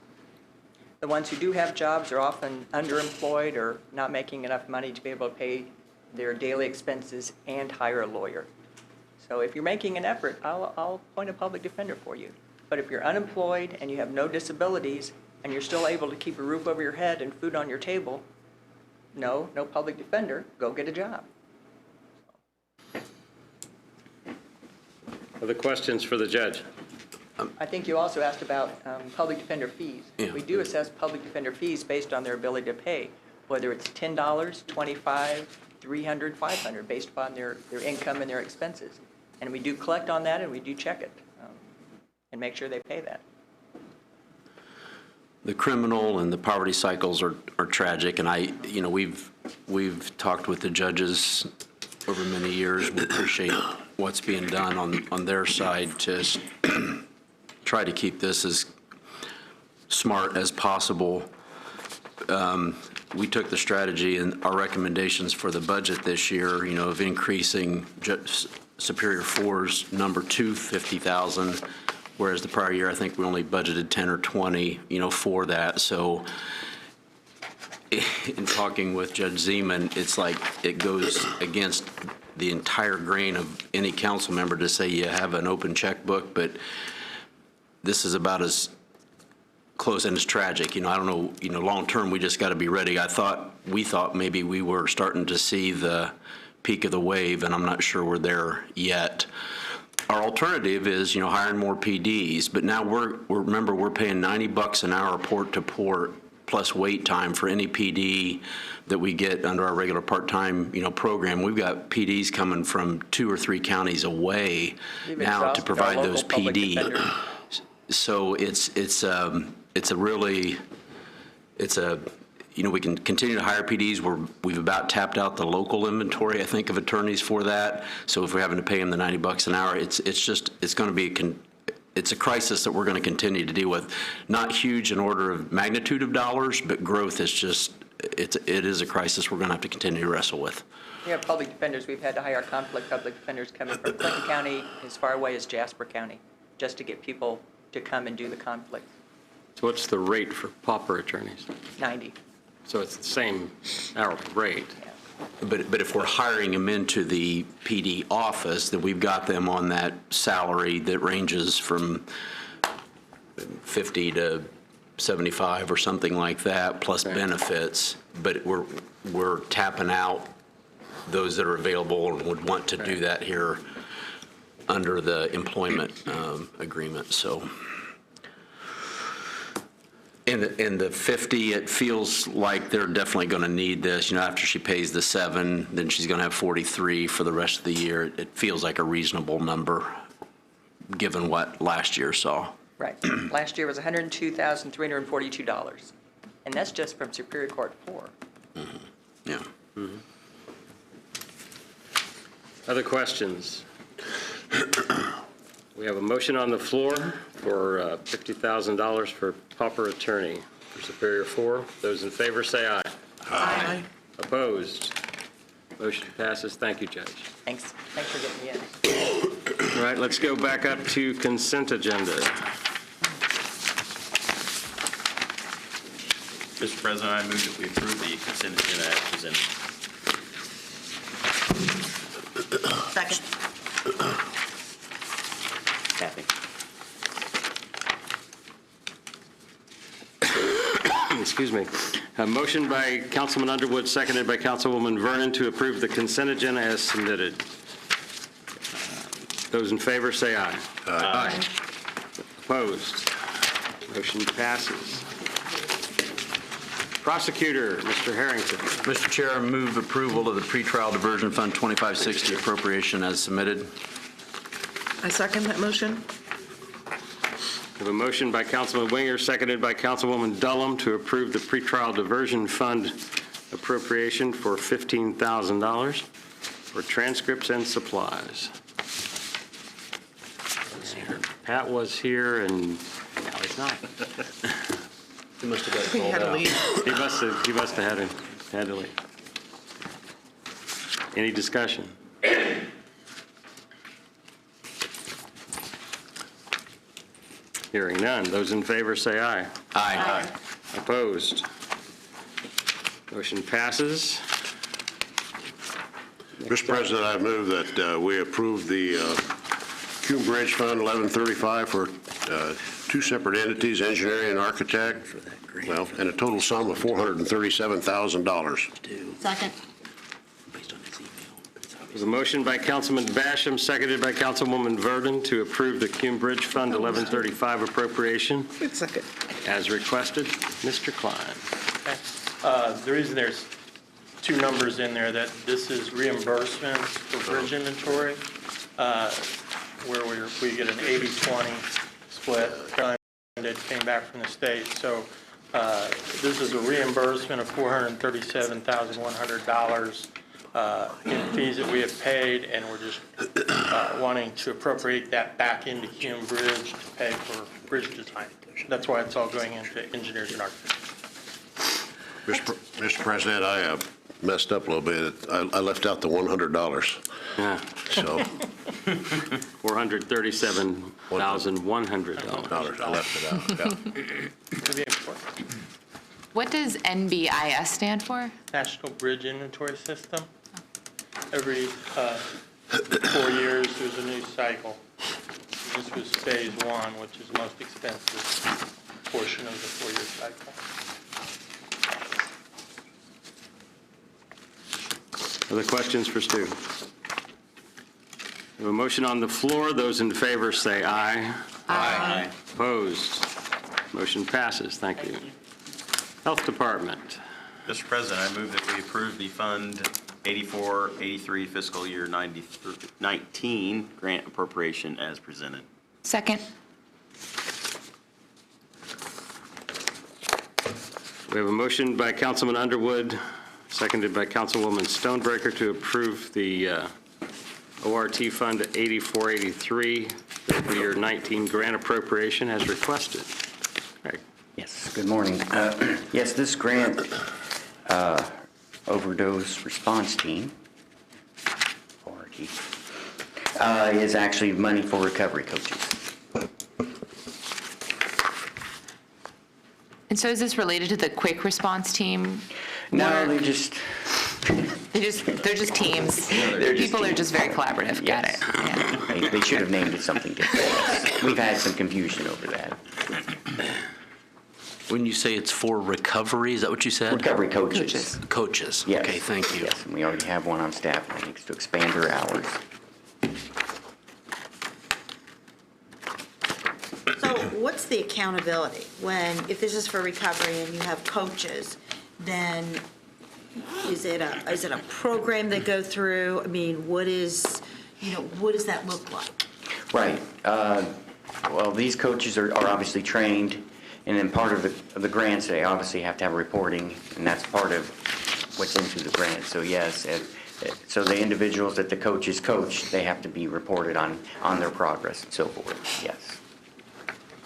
The ones who do have jobs are often underemployed or not making enough money to be able to pay their daily expenses and hire a lawyer. So if you're making an effort, I'll appoint a public defender for you. But if you're unemployed and you have no disabilities and you're still able to keep a roof over your head and food on your table, no public defender, go get a job. Other questions for the judge? I think you also asked about public defender fees. Yeah. We do assess public defender fees based on their ability to pay, whether it's $10, $25, $300, $500, based upon their income and their expenses. And we do collect on that and we do check it and make sure they pay that. The criminal and the poverty cycles are tragic, and we've talked with the judges over many years. We appreciate what's being done on their side to try to keep this as smart as possible. We took the strategy and our recommendations for the budget this year, of increasing Superior 4's number to $50,000, whereas the prior year, I think we only budgeted 10 or 20, for that. So in talking with Judge Zeman, it's like it goes against the entire grain of any council member to say you have an open checkbook, but this is about as close, and it's tragic. I don't know, long term, we just got to be ready. We thought maybe we were starting to see the peak of the wave, and I'm not sure we're there yet. Our alternative is, hiring more PDs, but now remember, we're paying $90 an hour port to port plus wait time for any PD that we get under our regular part-time, program. We've got PDs coming from 2 or 3 counties away now to provide those PD. So we can continue to hire PDs. We've about tapped out the local inventory, I think, of attorneys for that. So if we're having to pay them the $90 an hour, it's going to be it's a crisis that we're going to continue to deal with. Not huge in order of magnitude of dollars, but growth is it is a crisis we're going to have to continue to wrestle with. We have public defenders. We've had to hire conflict public defenders coming from Clinton County as far away as Jasper County, just to get people to come and do the conflict. So what's the rate for pauper attorneys? 90. So it's the same hourly rate. Yeah. But if we're hiring them into the PD office, then we've got them on that salary that ranges from 50 to 75 or something like that, plus benefits. But we're tapping out those that are available and would want to do that here under the employment agreement. So. In the 50, it feels like they're definitely going to need this. After she pays the 7, then she's going to have 43 for the rest of the year. It feels like a reasonable number, given what last year saw. Right. Last year was $102,342, and that's just from Superior Court 4. Mm-hmm. Yeah. Mm-hmm. Other questions? We have a motion on the floor for $50,000 for pauper attorney for Superior 4. Those in favor say aye. Aye. Opposed? Motion passes. Thank you, Judge. Thanks for getting me in. All right, let's go back up to consent agenda. Mr. President, I move that we approve the consent agenda as presented. Second. Kathy. Excuse me. A motion by Councilman Underwood, seconded by Councilwoman Vernon to approve the consent agenda as submitted. Those in favor say aye. Aye. Opposed? Motion passes. Prosecutor, Mr. Harrington. Mr. Chair, I move approval of the pretrial diversion fund 2560 appropriation as submitted. I second that motion. We have a motion by Councilman Winger, seconded by Councilwoman Dullum to approve the pretrial diversion fund appropriation for $15,000 for transcripts and supplies. Pat was here and now he's not. You must have got He had to leave. He must have had to leave. Any discussion? Hearing none. Those in favor say aye. Aye. Opposed? Motion passes. Mr. President, I move that we approve the Cume Bridge Fund 1135 for two separate entities, engineering and architect, well, and a total sum of $437,000. Second. There's a motion by Councilman Basham, seconded by Councilwoman Verdon to approve the Cume Bridge Fund 1135 appropriation Wait a second. as requested. Mr. Klein. The reason there's two numbers in there, that this is reimbursements for bridge inventory, where we get an 80-20 split, and it came back from the state. So this is a reimbursement of $437,100 in fees that we have paid, and we're just wanting to appropriate that back into Cume Bridge to pay for bridge design. That's why it's all going into engineers and architects. Mr. President, I messed up a little bit. I left out the $100. Yeah. So $437,100. I left it out. Yeah. What does NBIS stand for? National Bridge Inventory System. Every 4 years, there's a new cycle. This was phase one, which is the most expensive portion of the 4-year cycle. Other questions for Stu? We have a motion on the floor. Those in favor say aye. Aye. Opposed? Motion passes. Thank you. Health Department. Mr. President, I move that we approve the Fund 8483 fiscal year 19 grant appropriation as presented. Second. We have a motion by Councilman Underwood, seconded by Councilwoman Stonebreaker to approve the ORT Fund 8483 fiscal year 19 grant appropriation as requested. Greg. Yes, good morning. Yes, this grant overdose response team, ORT, is actually money for recovery coaches. And so is this related to the quick response team? No, work? they're just, They're just teams. They're just People are teams. just very collaborative. Got Yes. it. Yeah. they should have named it something different. We've had some confusion over that. When you say it's for recovery, is that what you said? Recovery coaches. Coaches. Yes. Okay, thank you. Yes, and we already have one on staff, I think, to expand her hours. So what's the accountability if this is for recovery and you have coaches, then is it a program they go through? I mean, what does that look like? Right. Well, these coaches are obviously trained, and then part of the grants, they obviously have to have reporting, and that's part of what's into the grant. So yes, so the individuals that the coaches coach, they have to be reported on their progress and so forth, yes.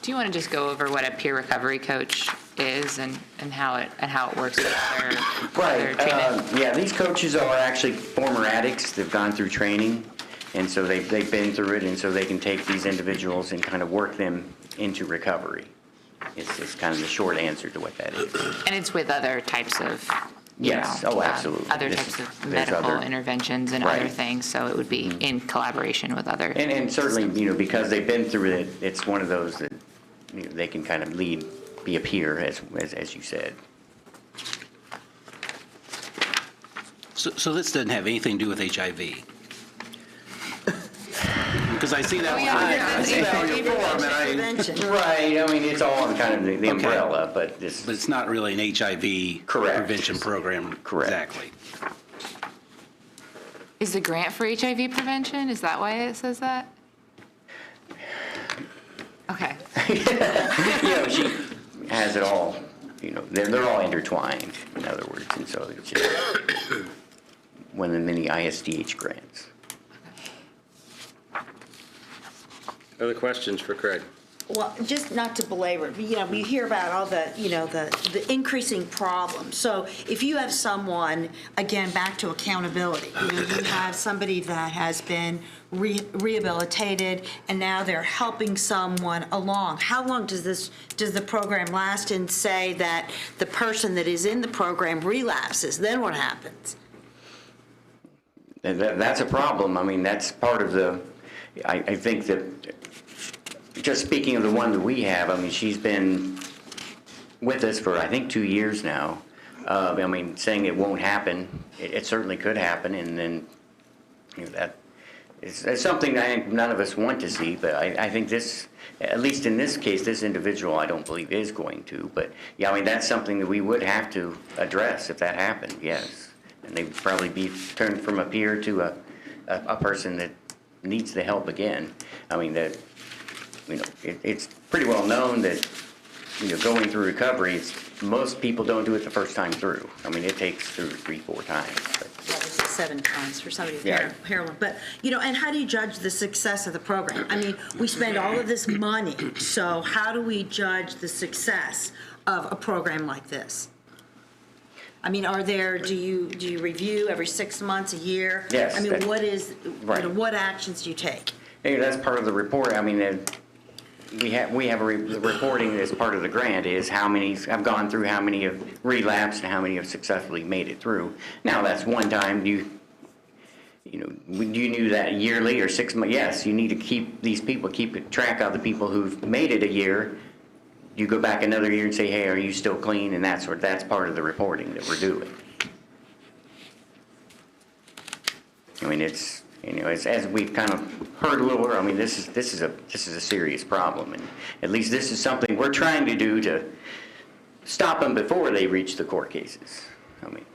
Do you want to just go over what a peer recovery coach is and how it works with their treatment? Yeah, these coaches are actually former addicts. They've gone through training, and so they've been through it, and so they can take these individuals and kind of work them into recovery. It's kind of the short answer to what that is. And it's with other types of, Yes. Oh, absolutely. other This- types of there's medical other- interventions and Right. other things, so it would be in collaboration with other. And certainly, because they've been through it, it's one of those that they can kind of be a peer, as you said. So this doesn't have anything to do with HIV? Because I see that. Oh, yeah, I see that on your form, and Prevention. Right, I mean, it's all on kind of the umbrella, but this. But it's not really an HIV Correct. prevention program. Correct. Exactly. Is the grant for HIV prevention? Is that why it says that? Okay. She has it all, they're all intertwined, in other words, and so it's just one of the many ISDH grants. Other questions for Craig? Well, just not to belabor, but, we hear about all the, the increasing problems. So if you have someone, again, back to accountability, you have somebody that has been rehabilitated and now they're helping someone along. How long does the program last, and say that the person that is in the program relapses? Then what happens? That's a problem. I mean, that's part of I think that, just speaking of the one that we have, I mean, she's been with us for, I think, 2 years now. I mean, saying it won't happen, it certainly could happen, and then, it's something I think none of us want to see, but I think this, at least in this case, this individual, I don't believe is going to. But, yeah, I mean, that's something that we would have to address if that happened, yes. And they'd probably be turned from a peer to a person that needs the help again. I mean, it's pretty well known that, going through recovery, most people don't do it the first time through. I mean, it takes 2 or 3, 4 times. But. That was 7 times for somebody with Yeah. heroin. But, and how do you judge the success of the program? I mean, we spend all of this money, so how do we judge the success of a program like this? I mean, do you review every 6 months, a year? Yes. I mean, Right. what actions do you take? Hey, that's part of the report. I mean, we have the reporting as part of the grant is how many have gone through, how many have relapsed, and how many have successfully made it through. Now, that's one time. Do you do that yearly or 6 months? Yes, you need to keep track of the people who've made it a year. You go back another year and say, hey, are you still clean? And that's part of the reporting that we're doing. I mean, it's, as we've kind of heard a little earlier, I mean, this is a serious problem, and at least this is something we're trying to do to stop them before they reach the court cases. I mean,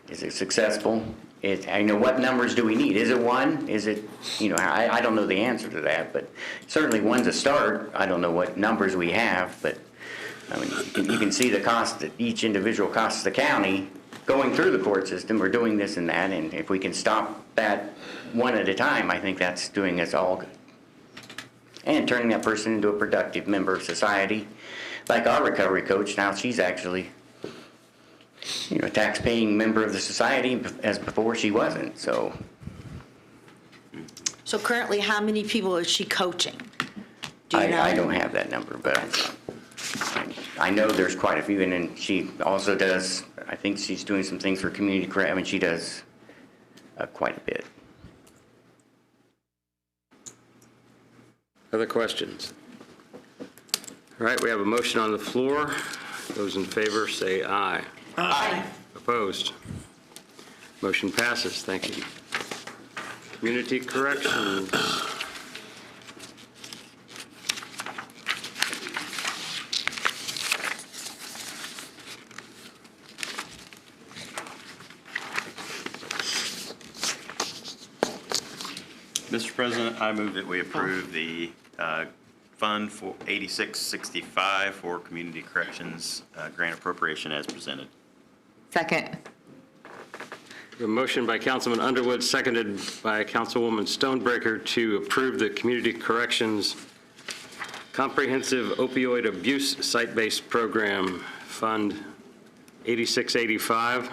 is it successful? What numbers do we need? Is it 1? Is it, I don't know the answer to that, but certainly 1's a start. I don't know what numbers we have, but I mean, you can see the cost that each individual costs the county going through the court system. We're doing this and that, and if we can stop that one at a time, I think that's doing us all good. And turning that person into a productive member of society. Like our recovery coach, now she's actually a tax-paying member of the society, as before she wasn't, so. So currently, how many people is she coaching? Do you know? I don't have that number, but I know there's quite a few, and then she also does, I think she's doing some things for community credit. I mean, she does quite a bit. Other questions? All right, we have a motion on the floor. Those in favor say aye. Aye. Opposed? Motion passes. Thank you. Community corrections. Mr. President, I move that we approve the Fund for 8665 for Community Corrections grant appropriation as presented. Second. A motion by Councilman Underwood, seconded by Councilwoman Stonebreaker to approve the Community Corrections Comprehensive Opioid Abuse Site-Based Program, Fund 8685,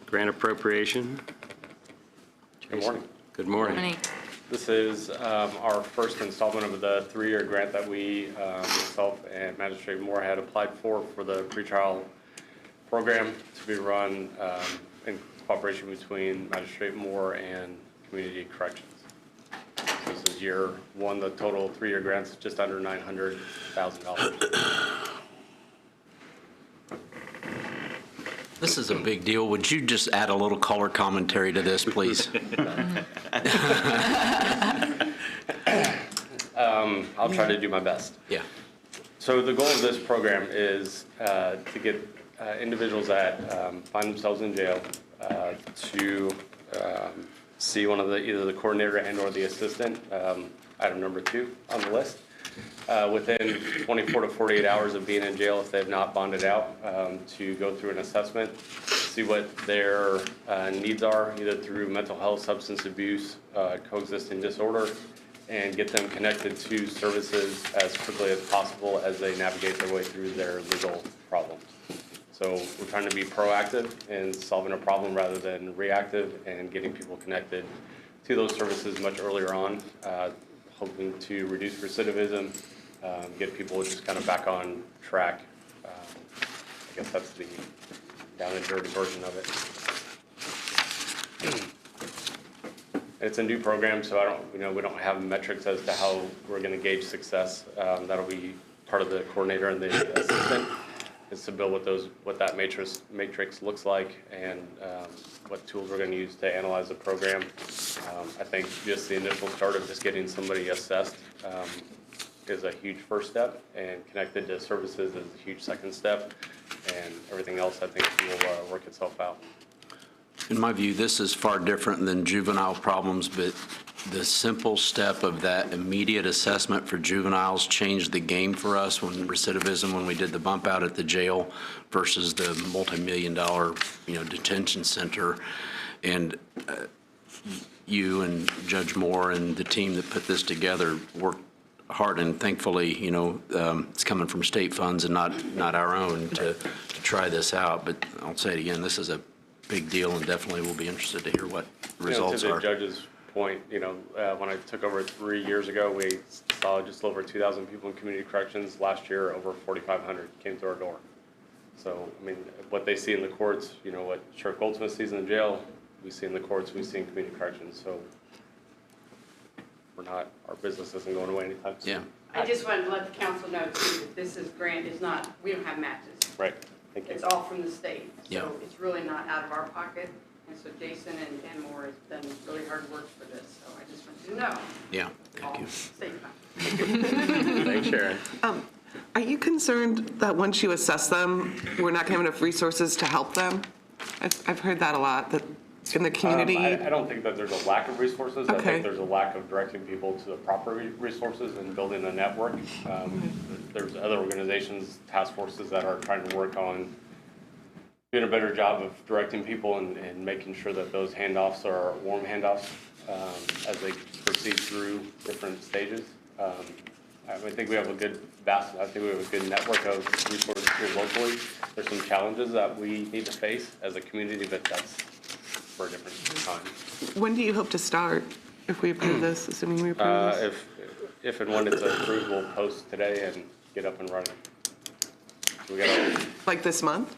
grant appropriation. Good morning. Good morning. Morning. This is our first installment of the 3-year grant that we, myself and Magistrate Moore had applied for the pretrial program to be run in cooperation between Magistrate Moore and Community Corrections. So this is year 1. The total 3-year grant's just under $900,000. This is a big deal. Would you just add a little color commentary to this, please? I'll try to do my best. Yeah. So the goal of this program is to get individuals that find themselves in jail to see one of either the coordinator and or the assistant, item number 2 on the list, within 24 to 48 hours of being in jail if they have not bonded out, to go through an assessment, see what their needs are, either through mental health, substance abuse, coexisting disorder, and get them connected to services as quickly as possible as they navigate their way through their legal problems. So we're trying to be proactive in solving a problem rather than reactive, and getting people connected to those services much earlier on, hoping to reduce recidivism, get people just kind of back on track. I guess that's the down and dirty version of it. It's a new program, so we don't have metrics as to how we're going to gauge success. That'll be part of the coordinator and the assistant, is to build what that matrix looks like, and what tools we're going to use to analyze the program. I think just the initial start of just getting somebody assessed is a huge first step, and connected to services is a huge second step, and everything else I think will work itself out. In my view, this is far different than juvenile problems, but the simple step of that immediate assessment for juveniles changed the game for us when recidivism, when we did the bump out at the jail versus the multi-million-dollar, detention center. And you and Judge Moore and the team that put this together worked hard, and thankfully, it's coming from state funds and not our own to try this out. But I'll say it again, this is a big deal, and definitely we'll be interested to hear what results to are. the judge's point, when I took over 3 years ago, we saw just over 2,000 people in community corrections. Last year, over 4,500 came through our door. So, what they see in the courts, what Sheriff Goldsmith sees in the jail, we see in the courts, we see in community corrections. So, our business isn't going away anytime soon. Yeah. I just wanted to let the council know too, that this grant is not, we don't have matches. Right. Thank you. It's all from the state. Yeah. So it's really not out of our pocket. And so Jason and Moore has done really hard work for this. So I just want you to know. Yeah, thank you. State money. Thanks, Sharon. Are you concerned that once you assess them, we're not going to have enough resources to help them? I've heard that a lot, that in the community. I don't think that there's a lack of resources. I Okay. think there's a lack of directing people to the proper resources and building a network. There's other organizations, task forces that are trying to work on doing a better job of directing people and making sure that those handoffs are warm handoffs as they proceed through different stages. I think we have a good network of resources here locally. There's some challenges that we need to face as a community, but that's for a different time. When do you hope to start, if we approve this, assuming we approve this? If and when it's approved, we'll post today and get up and running. We got Like this month?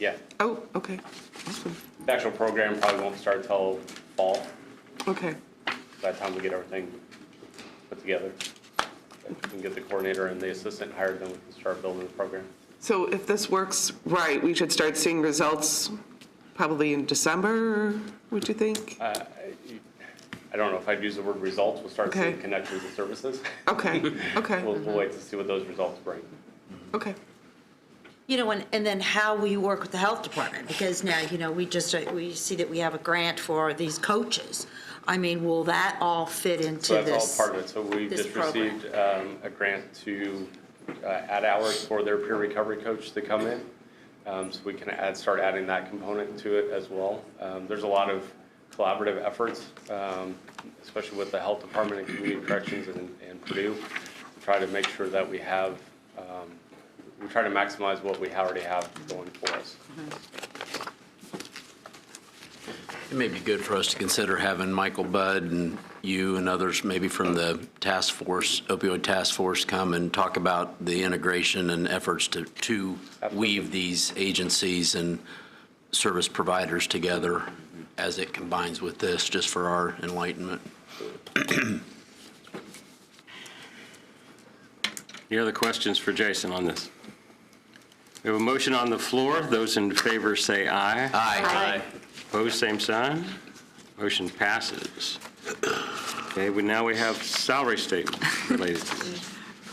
yeah. Oh, okay. Awesome. The actual program probably won't start till fall. Okay. By the time we get everything put together, we can get the coordinator and the assistant hired, then we can start building the program. So if this works right, we should start seeing results probably in December, would you think? I don't know if I'd use the word results. We'll start seeing connections and services. Okay, okay. We'll wait to see what those results bring. Okay. And then how will you work with the health department? Because now, we see that we have a grant for these coaches. Will that all fit into So this? that's all part of it. So we this just program? received a grant to add hours for their peer recovery coach to come in. So we can start adding that component to it as well. There's a lot of collaborative efforts, especially with the health department and community corrections and Purdue, to try to make sure that we have, we try to maximize what we already have going for us. It may be good for us to consider having Michael Budd and you and others, maybe from the task force, opioid task force, come and talk about the integration and efforts to weave these agencies and service providers together as it combines with this, just for our enlightenment. Any other questions for Jason on this? We have a motion on the floor. Those in favor say aye. Aye. Opposed, same sign. Motion passes. Okay, now we have salary statement related to this.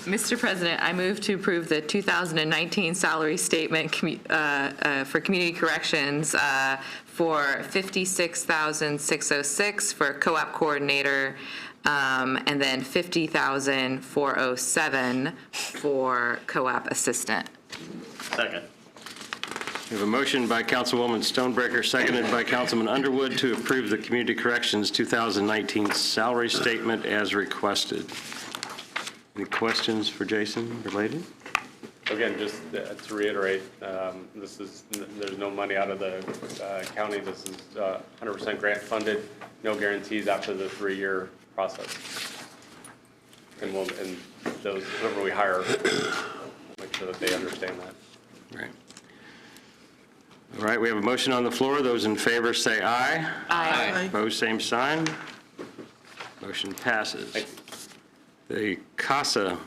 Mr. President, I move to approve the 2019 salary statement for community corrections for $56,606 for co-op coordinator, and then $50,407 for co-op assistant. Second. We have a motion by Councilwoman Stonebreaker, seconded by Councilman Underwood, to approve the Community Corrections 2019 salary statement as requested. Any questions for Jason related? Again, just to reiterate, there's no money out of the county. This is 100% grant funded, no guarantees after the 3-year process. And those, whoever we hire, make sure that they understand that. Right. All right, we have a motion on the floor. Those in favor say aye. Aye. Opposed, same sign. Motion passes. The CASA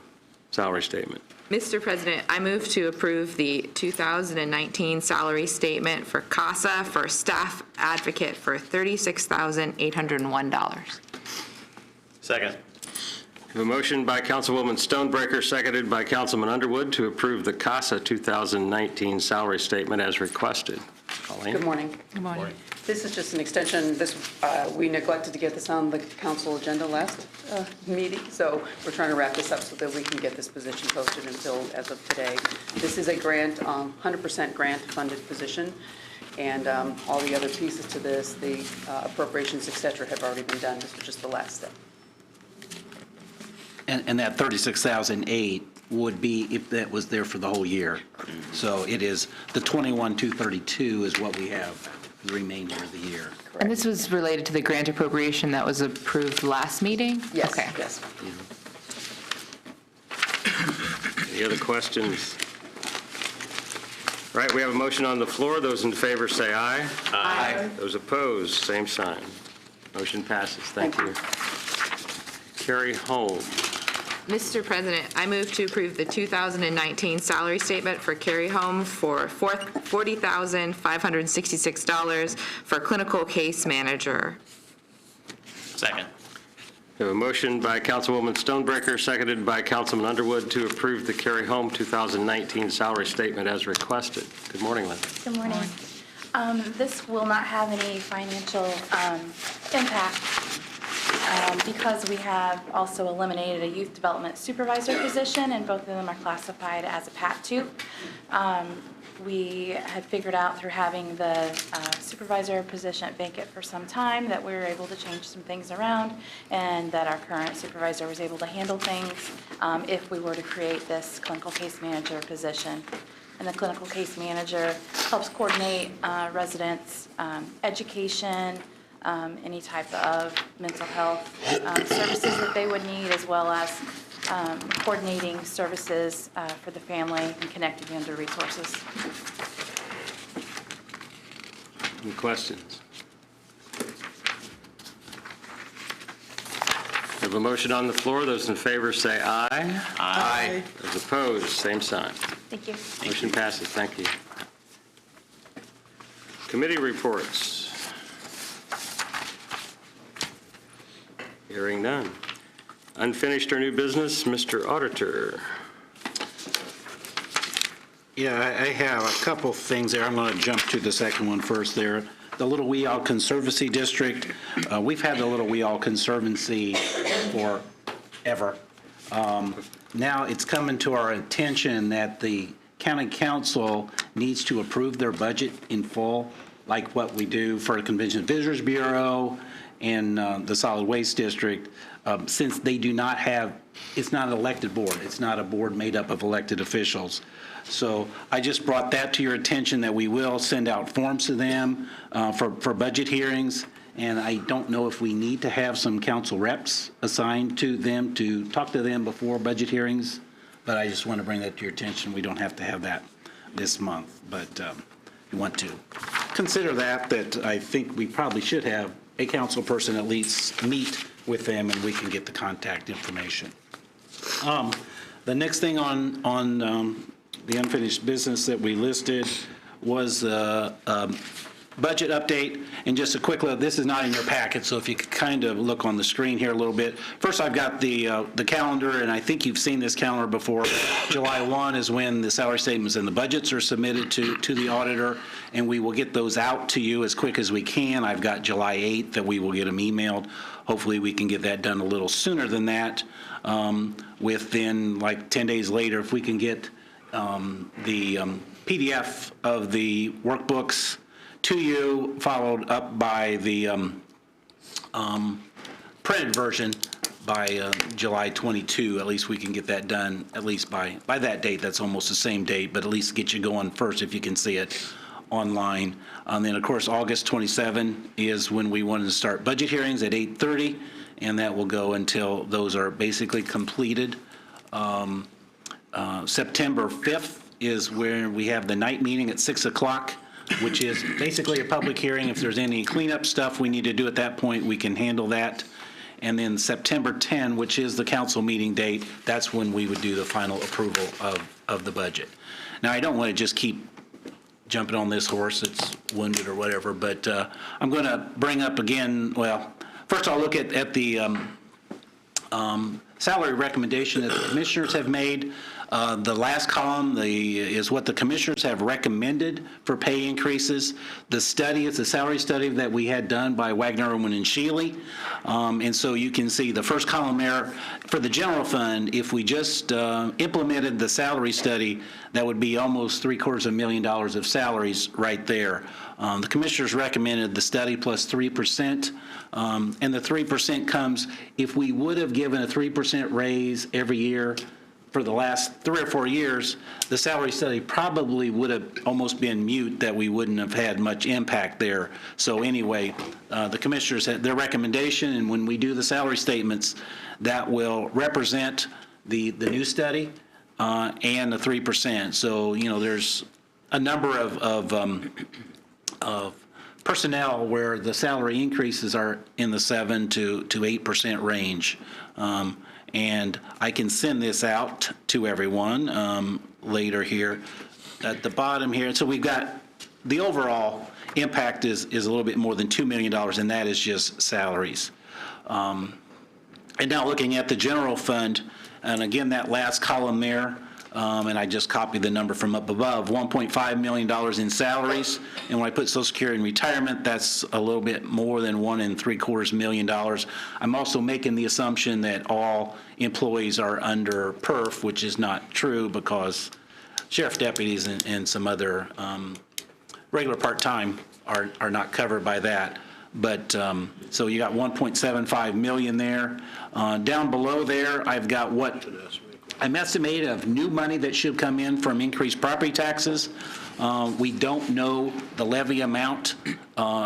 salary statement. Mr. President, I move to approve the 2019 salary statement for CASA for staff advocate for $36,801. Second. We have a motion by Councilwoman Stonebreaker, seconded by Councilman Underwood, to approve the CASA 2019 salary statement as requested. Colleen? Good morning. Good morning. This is just an extension. We neglected to get this on the council agenda last meeting, so we're trying to wrap this up so that we can get this position posted and filled as of today. This is a grant, 100% grant-funded position, and all the other pieces to this, the appropriations, et cetera, have already been done. This was just the last step. And that 36,008 would be if that was there for the whole year. So it is, the 21,232 is what we have the remainder of the year. And this was related to the grant appropriation that was approved last meeting? Yes, Okay. yes. Any other questions? All right, we have a motion on the floor. Those in favor say aye. Aye. Those opposed, same sign. Motion passes. Thank you. Carrie Holm. Mr. President, I move to approve the 2019 salary statement for Carrie Home for $40,566 for clinical case manager. Second. We have a motion by Councilwoman Stonebreaker, seconded by Councilman Underwood, to approve the Carrie Home 2019 salary statement as requested. Good morning, Lynn. Good morning. This will not have any financial impact because we have also eliminated a youth development supervisor position, and both of them are classified as a PAT 2. We had figured out through having the supervisor position vacant for some time that we were able to change some things around, and that our current supervisor was able to handle things if we were to create this clinical case manager position. And the clinical case manager helps coordinate residents' education, any type of mental health services that they would need, as well as coordinating services for the family and connecting them to resources. Any questions? We have a motion on the floor. Those in favor say aye. Aye. Those opposed, same sign. Thank you. Motion passes. Thank you. Committee reports. Hearing none. Unfinished or new business, Mr. Auditor. Yeah, I have a couple things there. I'm going to jump to the second one first there. The Little Weehawken Conservancy District, we've had the Little Weehawken Conservancy forever. Now it's coming to our attention that the county council needs to approve their budget in full, like what we do for the Convention and Visitors Bureau and the Solid Waste District, since they do not have, it's not an elected board. It's not a board made up of elected officials. So I just brought that to your attention, that we will send out forms to them for budget hearings. And I don't know if we need to have some council reps assigned to them to talk to them before budget hearings, but I just want to bring that to your attention. We don't have to have that this month, but you want to consider that I think we probably should have a council person at least meet with them, and we can get the contact information. The next thing on the unfinished business that we listed was budget update. And just a quick look, this is not in your packet, so if you could kind of look on the screen here a little bit. First, I've got the calendar, and I think you've seen this calendar before. July 1 is when the salary statements and the budgets are submitted to the auditor, and we will get those out to you as quick as we can. I've got July 8th that we will get them emailed. Hopefully, we can get that done a little sooner than that. Within like 10 days later, if we can get PDF of the workbooks to you, followed up by the printed version by July 22. At least we can get that done, at least by that date. That's almost the same date, but at least get you going first if you can see it online. And then, of course, August 27 is when we wanted to start budget hearings at 8:30, and that will go until those are basically completed. September 5th is where we have the night meeting at 6 o'clock, which is basically a public hearing. If there's any cleanup stuff we need to do at that point, we can handle that. And then September 10, which is the council meeting date, that's when we would do the final approval of the budget. Now, I don't want to just keep jumping on this horse that's wounded or whatever, but I'm going to bring up again, well, first I'll look at the salary recommendation that the commissioners have made. The last column is what the commissioners have recommended for pay increases. The study is the salary study that we had done by Wagner, Irwin, and Shealy. And so you can see the first column there for the general fund, if we just implemented the salary study, that would be almost $750,000 of salaries right there. The commissioners recommended the study plus 3%, and the 3% comes if we would have given a 3% raise every year for the last 3 or 4 years, the salary study probably would have almost been mute, that we wouldn't have had much impact there. So anyway, the commissioners had their recommendation, and when we do the salary statements, that will represent the new study and the 3%. So, you know, there's a number of personnel where the salary increases are in the 7 to 8% range. And I can send this out to everyone later here. At the bottom here, so we've got the overall impact is a little bit more than $2 million, and that is just salaries. And now looking at the general fund, and again, that last column there, and I just copied the number from up above, $1.5 million in salaries. And when I put Social Security and retirement, that's a little bit more than $1.75 million. I'm also making the assumption that all employees are under PERF, which is not true, because sheriff deputies and some other regular part-time are not covered by that. But so you got 1.75 million there. Down below there, I've got what I'm estimating of new money that should come in from increased property taxes. We don't know the levy amount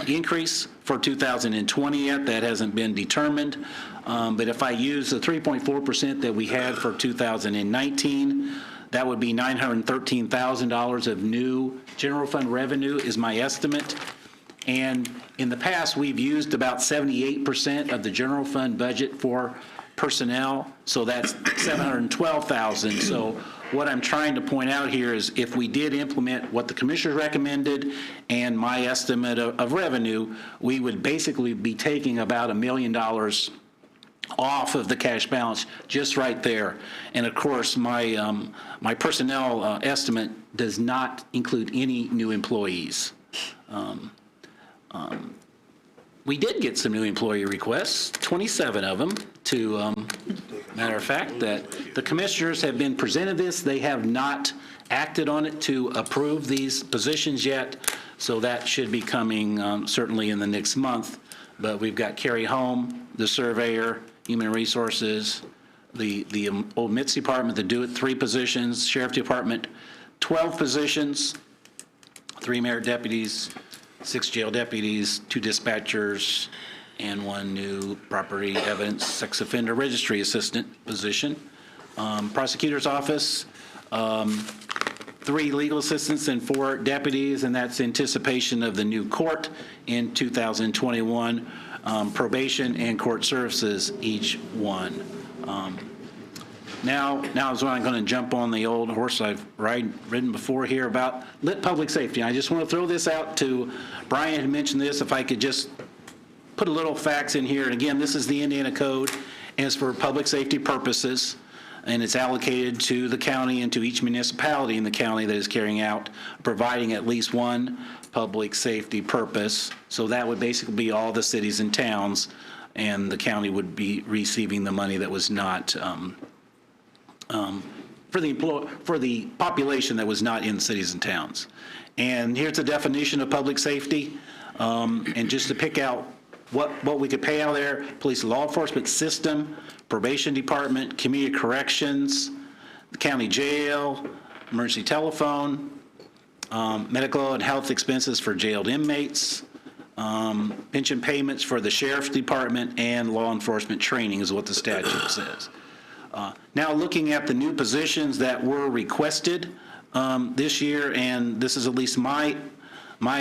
increase for 2020 yet. That hasn't been determined. But if I use the 3.4% that we had for 2019, that would be $913,000 of new general fund revenue is my estimate. And in the past, we've used about 78% of the general fund budget for personnel, so that's $712,000. So what I'm trying to point out here is if we did implement what the commissioners recommended and my estimate of revenue, we would basically be taking about $1 million off of the cash balance just right there. And of course, my personnel estimate does not include any new employees. We did get some new employee requests, 27 of them, to, matter of fact, that the commissioners have been presented this. They have not acted on it to approve these positions yet, so that should be coming certainly in the next month. But we've got Carrie Home, the surveyor, human resources, the Old Mitts Department, the Do-It 3 positions, Sheriff Department, 12 positions, 3 merit deputies, 6 jail deputies, 2 dispatchers, and 1 new property evidence sex offender registry assistant position. Prosecutor's office, 3 legal assistants and 4 deputies, and that's anticipation of the new court in 2021. Probation and court services, each 1. Now is when I'm going to jump on the old horse I've ridden before here about lit public safety. I just want to throw this out to Brian had mentioned this. If I could just put a little facts in here. And again, this is the Indiana Code, and it's for public safety purposes, and it's allocated to the county and to each municipality in the county that is carrying out, providing at least 1 public safety purpose. So that would basically be all the cities and towns, and the county would be receiving the money that was not for the population that was not in cities and towns. And here's the definition of public safety. And just to pick out what we could pay out there: police and law enforcement system, probation department, community corrections, the county jail, emergency telephone, medical and health expenses for jailed inmates, pension payments for the sheriff's department, and law enforcement training is what the statute says. Now, looking at the new positions that were requested this year, and this is at least my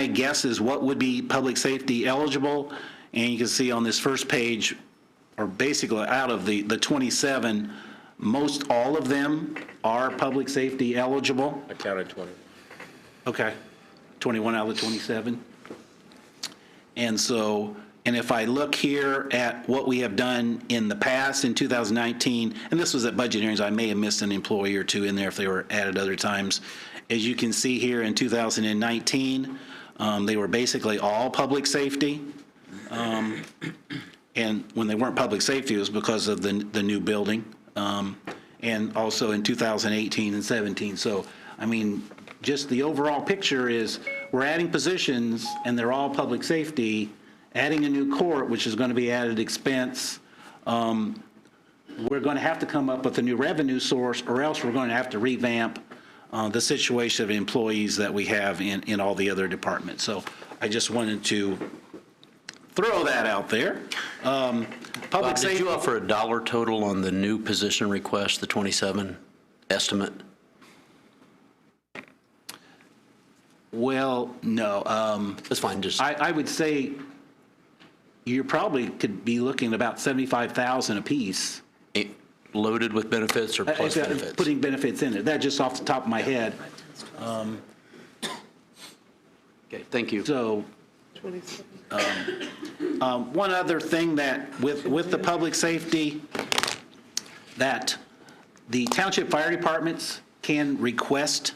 guess is what would be public safety eligible, and you can see on this first page, or basically out of the 27, most all of them are public safety eligible. I counted 20. Okay, 21 out of the 27. And so, and if I look here at what we have done in the past, in 2019, and this was at budget hearings, I may have missed an employee or two in there if they were added other times. As you can see here in 2019, they were basically all public safety. And when they weren't public safety, it was because of the new building. And also in 2018 and 17. So, I mean, just the overall picture is we're adding positions and they're all public safety, adding a new court, which is going to be added expense. We're going to have to come up with a new revenue source, or else we're going to have to revamp the situation of employees that we have in all the other departments. So I just wanted to throw that out there. Bob, did you offer a dollar total on the new position request, the 27 estimate? Well, no. That's fine. Just I would say you probably could be looking at about $75,000 apiece. Loaded with benefits or plus benefits? Putting benefits in it. That just off the top of my head. Okay, thank you. So, one other thing that with the public safety, that the township fire departments can request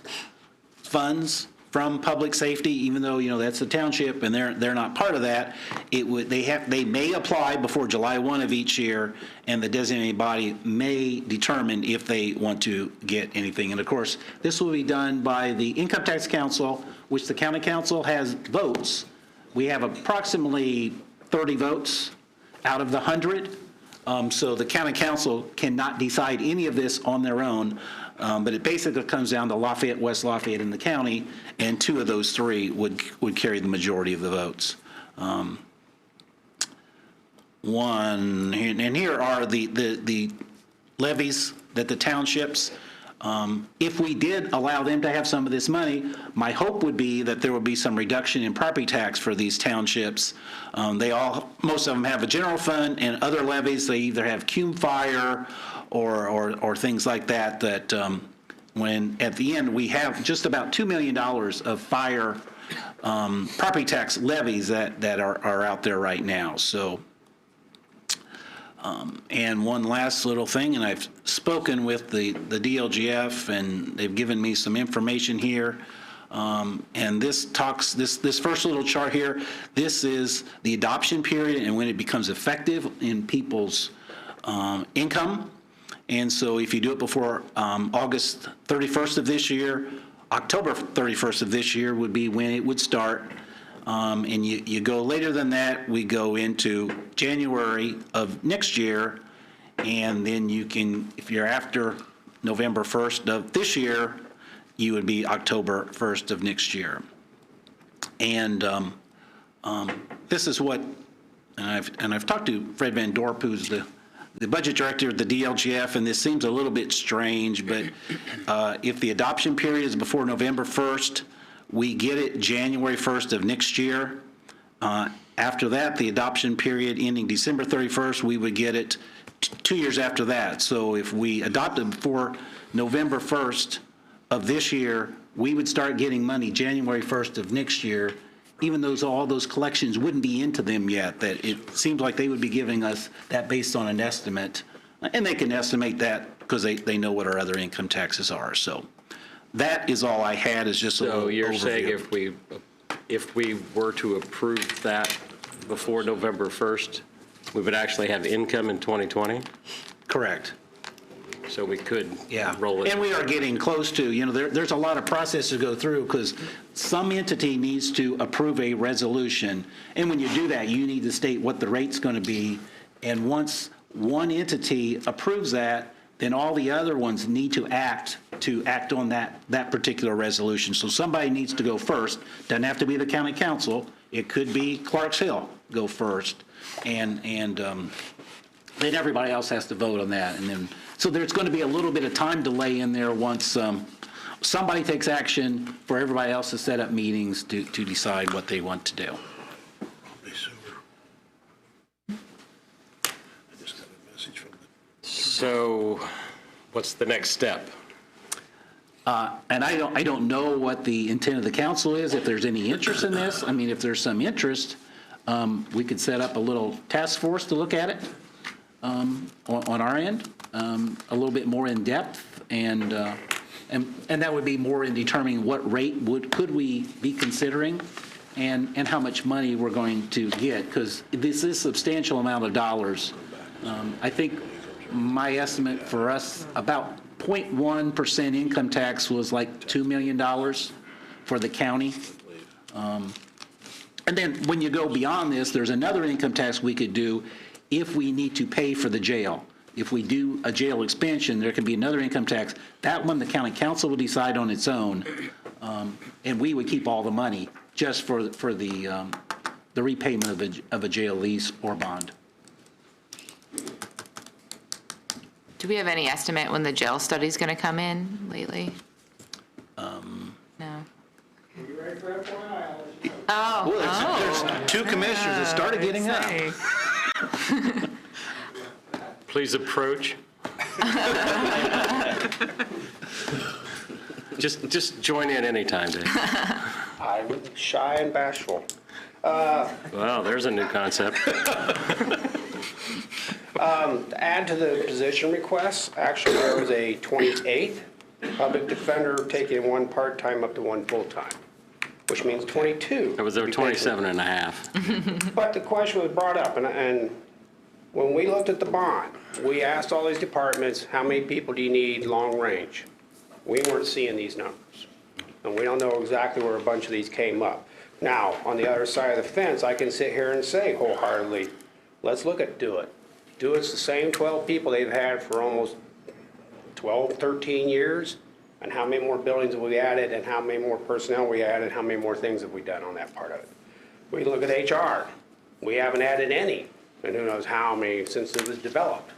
funds from public safety, even though, you know, that's the township and they're not part of that. They may apply before July 1 of each year, and the designated body may determine if they want to get anything. And of course, this will be done by the Income Tax Council, which the county council has votes. We have approximately 30 votes out of the 100. So the county council cannot decide any of this on their own. But it basically comes down to Lafayette, West Lafayette, and the county, and 2 of those 3 would carry the majority of the votes. And here are the levies that the townships, if we did allow them to have some of this money, my hope would be that there would be some reduction in property tax for these townships. Most of them have a general fund and other levies. They either have cum fire or things like that, when at the end we have just about $2 million of fire property tax levies that are out there right now. So, and one last little thing, and I've spoken with the DLGF, and they've given me some information here. And this first little chart here, this is the adoption period and when it becomes effective in people's income. And so if you do it before August 31st of this year, October 31st of this year would be when it would start. And you go later than that, we go into January of next year. And then you can, if you're after November 1st of this year, you would be October 1st of next year. And this is what, and I've talked to Fred Van Dorp, who's the budget director at the DLGF, and this seems a little bit strange, but if the adoption period is before November 1st, we get it January 1st of next year. After that, the adoption period ending December 31st, we would get it 2 years after that. So if we adopted before November 1st of this year, we would start getting money January 1st of next year, even though all those collections wouldn't be into them yet. That it seems like they would be giving us that based on an estimate. And they can estimate that because they know what our other income taxes are. So that is all I had, is just a little overview. So you're saying if we were to approve that before November 1st, we would actually have income in 2020? Correct. So we could Yeah, roll it. and we are getting close to, there's a lot of process to go through, because some entity needs to approve a resolution, and when you do that, you need to state what the rate's going to be, and once one entity approves that, then all the other ones need to act on that particular resolution. So somebody needs to go first. Doesn't have to be the county council. It could be Clarks Hill go first, and then everybody else has to vote on that. And then, so there's going to be a little bit of time delay in there once somebody takes action for everybody else to set up meetings to decide what they want to do. So what's the next step? And I don't know what the intent of the council is, if there's any interest in this. I mean, if there's some interest, we could set up a little task force to look at it on our end, a little bit more in depth, and that would be more in determining what rate could we be considering, and how much money we're going to get, because this is a substantial amount of dollars. I think my estimate for us, about 0.1% income tax was like $2 million for the county. And then when you go beyond this, there's another income tax we could do if we need to pay for the jail. If we do a jail expansion, there can be another income tax. That one, the county council will decide on its own, and we would keep all the money just for the repayment of a jail lease or bond. Do we have any estimate when the jail study's going to come in lately? No. Oh. There's two commissioners that started getting up. Please approach. Just join in anytime, Dave. I'm shy and bashful. Well, there's a new concept. To add to the position requests, actually, there was a 28th public defender taking one part-time up to one full-time, which means 22. It was over 27 and a half. But the question was brought up, and when we looked at the bond, we asked all these departments, how many people do you need long range? We weren't seeing these numbers, and we don't know exactly where a bunch of these came up. Now, on the other side of the fence, I can sit here and say wholeheartedly, let's look at Do It. Do It's the same 12 people they've had for almost 12, 13 years, and how many more buildings have we added, and how many more personnel we added, how many more things have we done on that part of it. We look at HR. We haven't added any, and who knows how many since it was developed.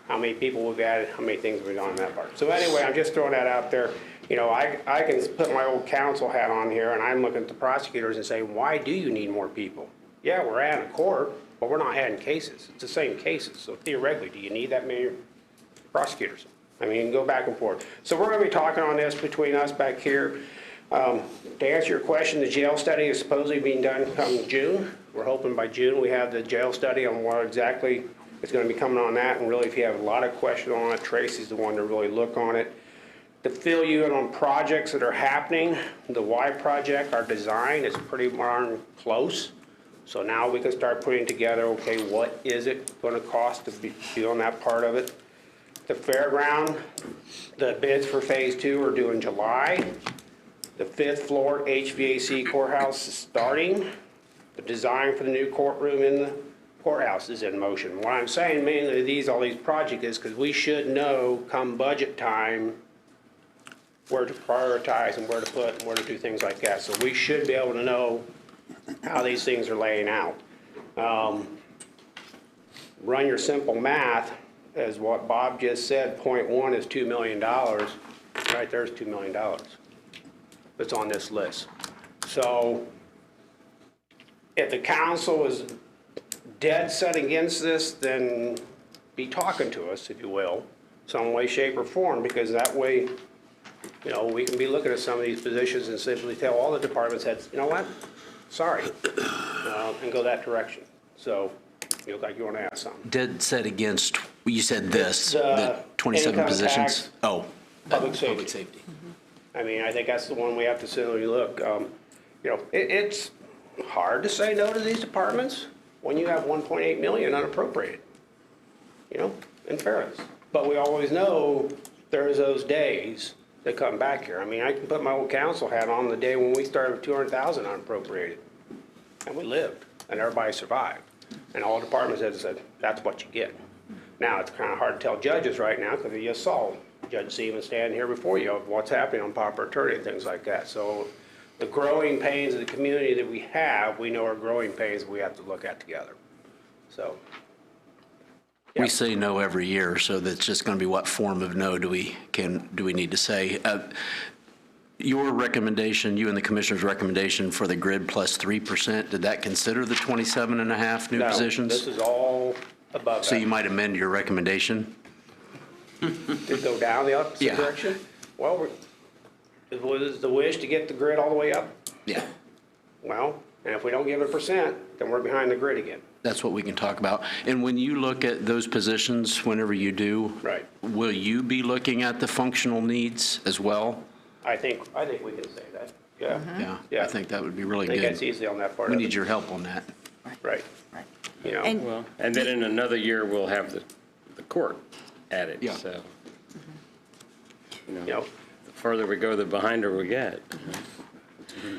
How many people we've added, how many things we've done on that part. So anyway, I'm just throwing that out there. You know, I can put my old counsel hat on here, and I'm looking at the prosecutors and say, why do you need more people? Yeah, we're adding court, but we're not adding cases. It's the same cases. So theoretically, do you need that many prosecutors? I mean, go back and forth. So we're going to be talking on this between us back here. To answer your question, the jail study is supposedly being done come June. We're hoping by June we have the jail study on what exactly is going to be coming on that. And really, if you have a lot of questions on it, Tracy's the one to really look on it. To fill you in on projects that are happening, the Y project, our design is pretty darn close. So now we can start putting together, okay, what is it going to cost to be on that part of it? The fairground, the bids for phase 2 are due in July. The 5th floor HVAC courthouse is starting. The design for the new courtroom in the courthouse is in motion. What I'm saying mainly all these projects is because we should know come budget time where to prioritize and where to put and where to do things like that. So we should be able to know how these things are laying out. Run your simple math, as what Bob just said, 0.1 is $2 million. Right there's $2 million that's on this list. So if the council is dead set against this, then be talking to us, if you will, some way, shape, or form, because that way, you know, we can be looking at some of these positions and simply tell all the departments heads, you know what, sorry, and go that direction. So you look like you want to ask something. Dead set against, you said this, the 27 income positions? tax, Oh. Public safety. I mean, I think that's the one we have to simply look. You know, it's hard to say no to these departments when you have 1.8 million unappropriated, you know, in fairness. But we always know there's those days that come back here. I mean, I can put my old council hat on the day when we started with 200,000 unappropriated. And we lived, and everybody survived. And all departments had said, that's what you get. Now, it's kind of hard to tell judges right now, because you saw Judge Seaman standing here before you of what's happening on proper attorney and things like that. So the growing pains of the community that we have, we know are growing pains that we have to look at together. So. We say no every year, so that's just going to be what form of no do we need to say? Your recommendation, you and the commissioner's recommendation for the grid plus 3%, did that consider the 27 and a half new positions? No, this is all above that. So you might amend your recommendation? To go down the opposite Yeah. direction? Well, was the wish to get the grid all the way up? Yeah. Well, and if we don't give it a percent, then we're behind the grid again. That's what we can talk about. And when you look at those positions, whenever you do, Right. will you be looking at the functional needs as well? I think we can say that, yeah. Yeah, I think that would be really I think good. that's easy on that part We of need it. your help on that. Right. You know, And And then in another year, we'll have the court added, Yeah. so. you know, The further we go, the behinder we get.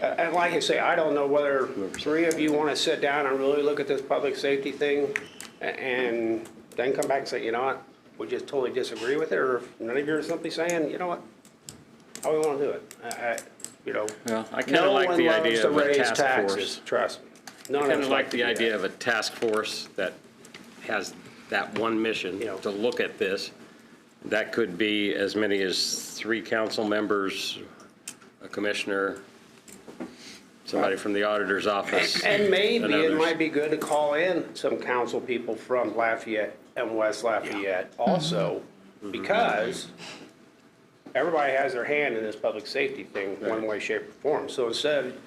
and like I say, I don't know whether three of you want to sit down and really look at this public safety thing and then come back and say, you know what, we just totally disagree with it, or if none of you are simply saying, you know what, how we want to do it. You know, Well, I kind of like the idea no of one a loves to raise task taxes, force. trust me. None of Kind us of like to the do idea that. of a task force that has that one mission to look at this. That could be as many as 3 council members, a commissioner, somebody from the auditor's office. And maybe it others. might be good to call in some council people from Lafayette and West Lafayette also, because everybody has their hand in this public safety thing, one way, shape, or form. So instead of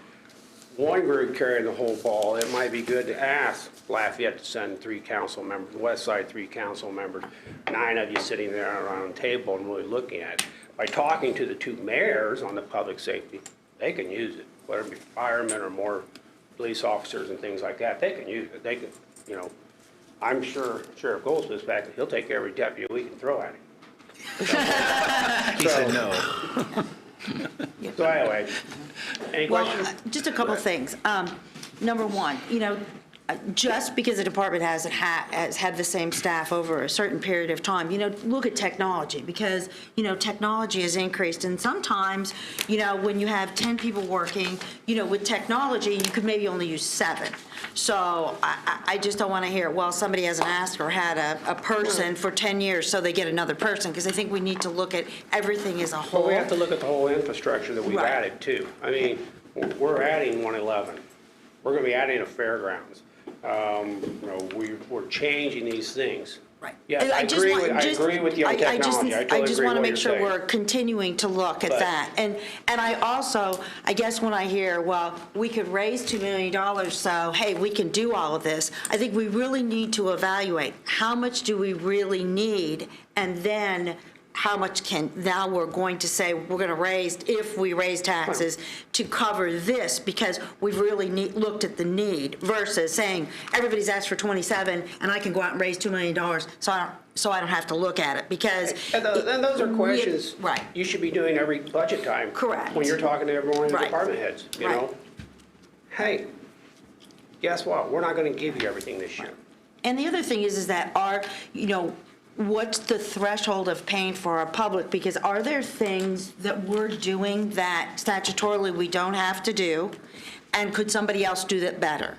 one group carrying the whole ball, it might be good to ask Lafayette to send 3 council members, West Side 3 council members, 9 of you sitting there around the table and really looking at it. By talking to the 2 mayors on the public safety, they can use it, whether it be firemen or more police officers and things like that, they can use it. They can, you know, I'm sure Sheriff Goldsmith's back, he'll take every deputy we can throw at him. He said no. So anyway, any Well, questions? just a couple things. Number one, you know, just because the department has had the same staff over a certain period of time, you know, look at technology, because, you know, technology has increased, and sometimes, you know, when you have 10 people working, you know, with technology, you could maybe only use 7. So I just don't want to hear, well, somebody hasn't asked or had a person for 10 years, so they get another person, because I think we need to look at everything as a whole. Well, we have to look at the whole infrastructure that we've Right. added too. I mean, we're adding 111. We're going to be adding a fairgrounds. You know, we're changing these things. Right. Yeah, And I agree with you on technology. I I totally just agree want to with make what sure you're we're saying. continuing to look at But- that. And I also, I guess when I hear, well, we could raise $2 million, so, hey, we can do all of this, I think we really need to evaluate, how much do we really need? And then how much now we're going to say we're going to raise, if we raise taxes, to cover this, because we've really looked at the need, versus saying, everybody's asked for 27, and I can go out and raise $2 million, so I don't have to look at it, because. And those are questions Right. you should be doing every budget time. Correct. When you're talking to everyone in the Right. department heads, you Right. know? Hey, guess what? We're not going to give you everything this year. And the other thing is that you know, what's the threshold of paying for our public? Because are there things that we're doing that statutorily we don't have to do? And could somebody else do that better?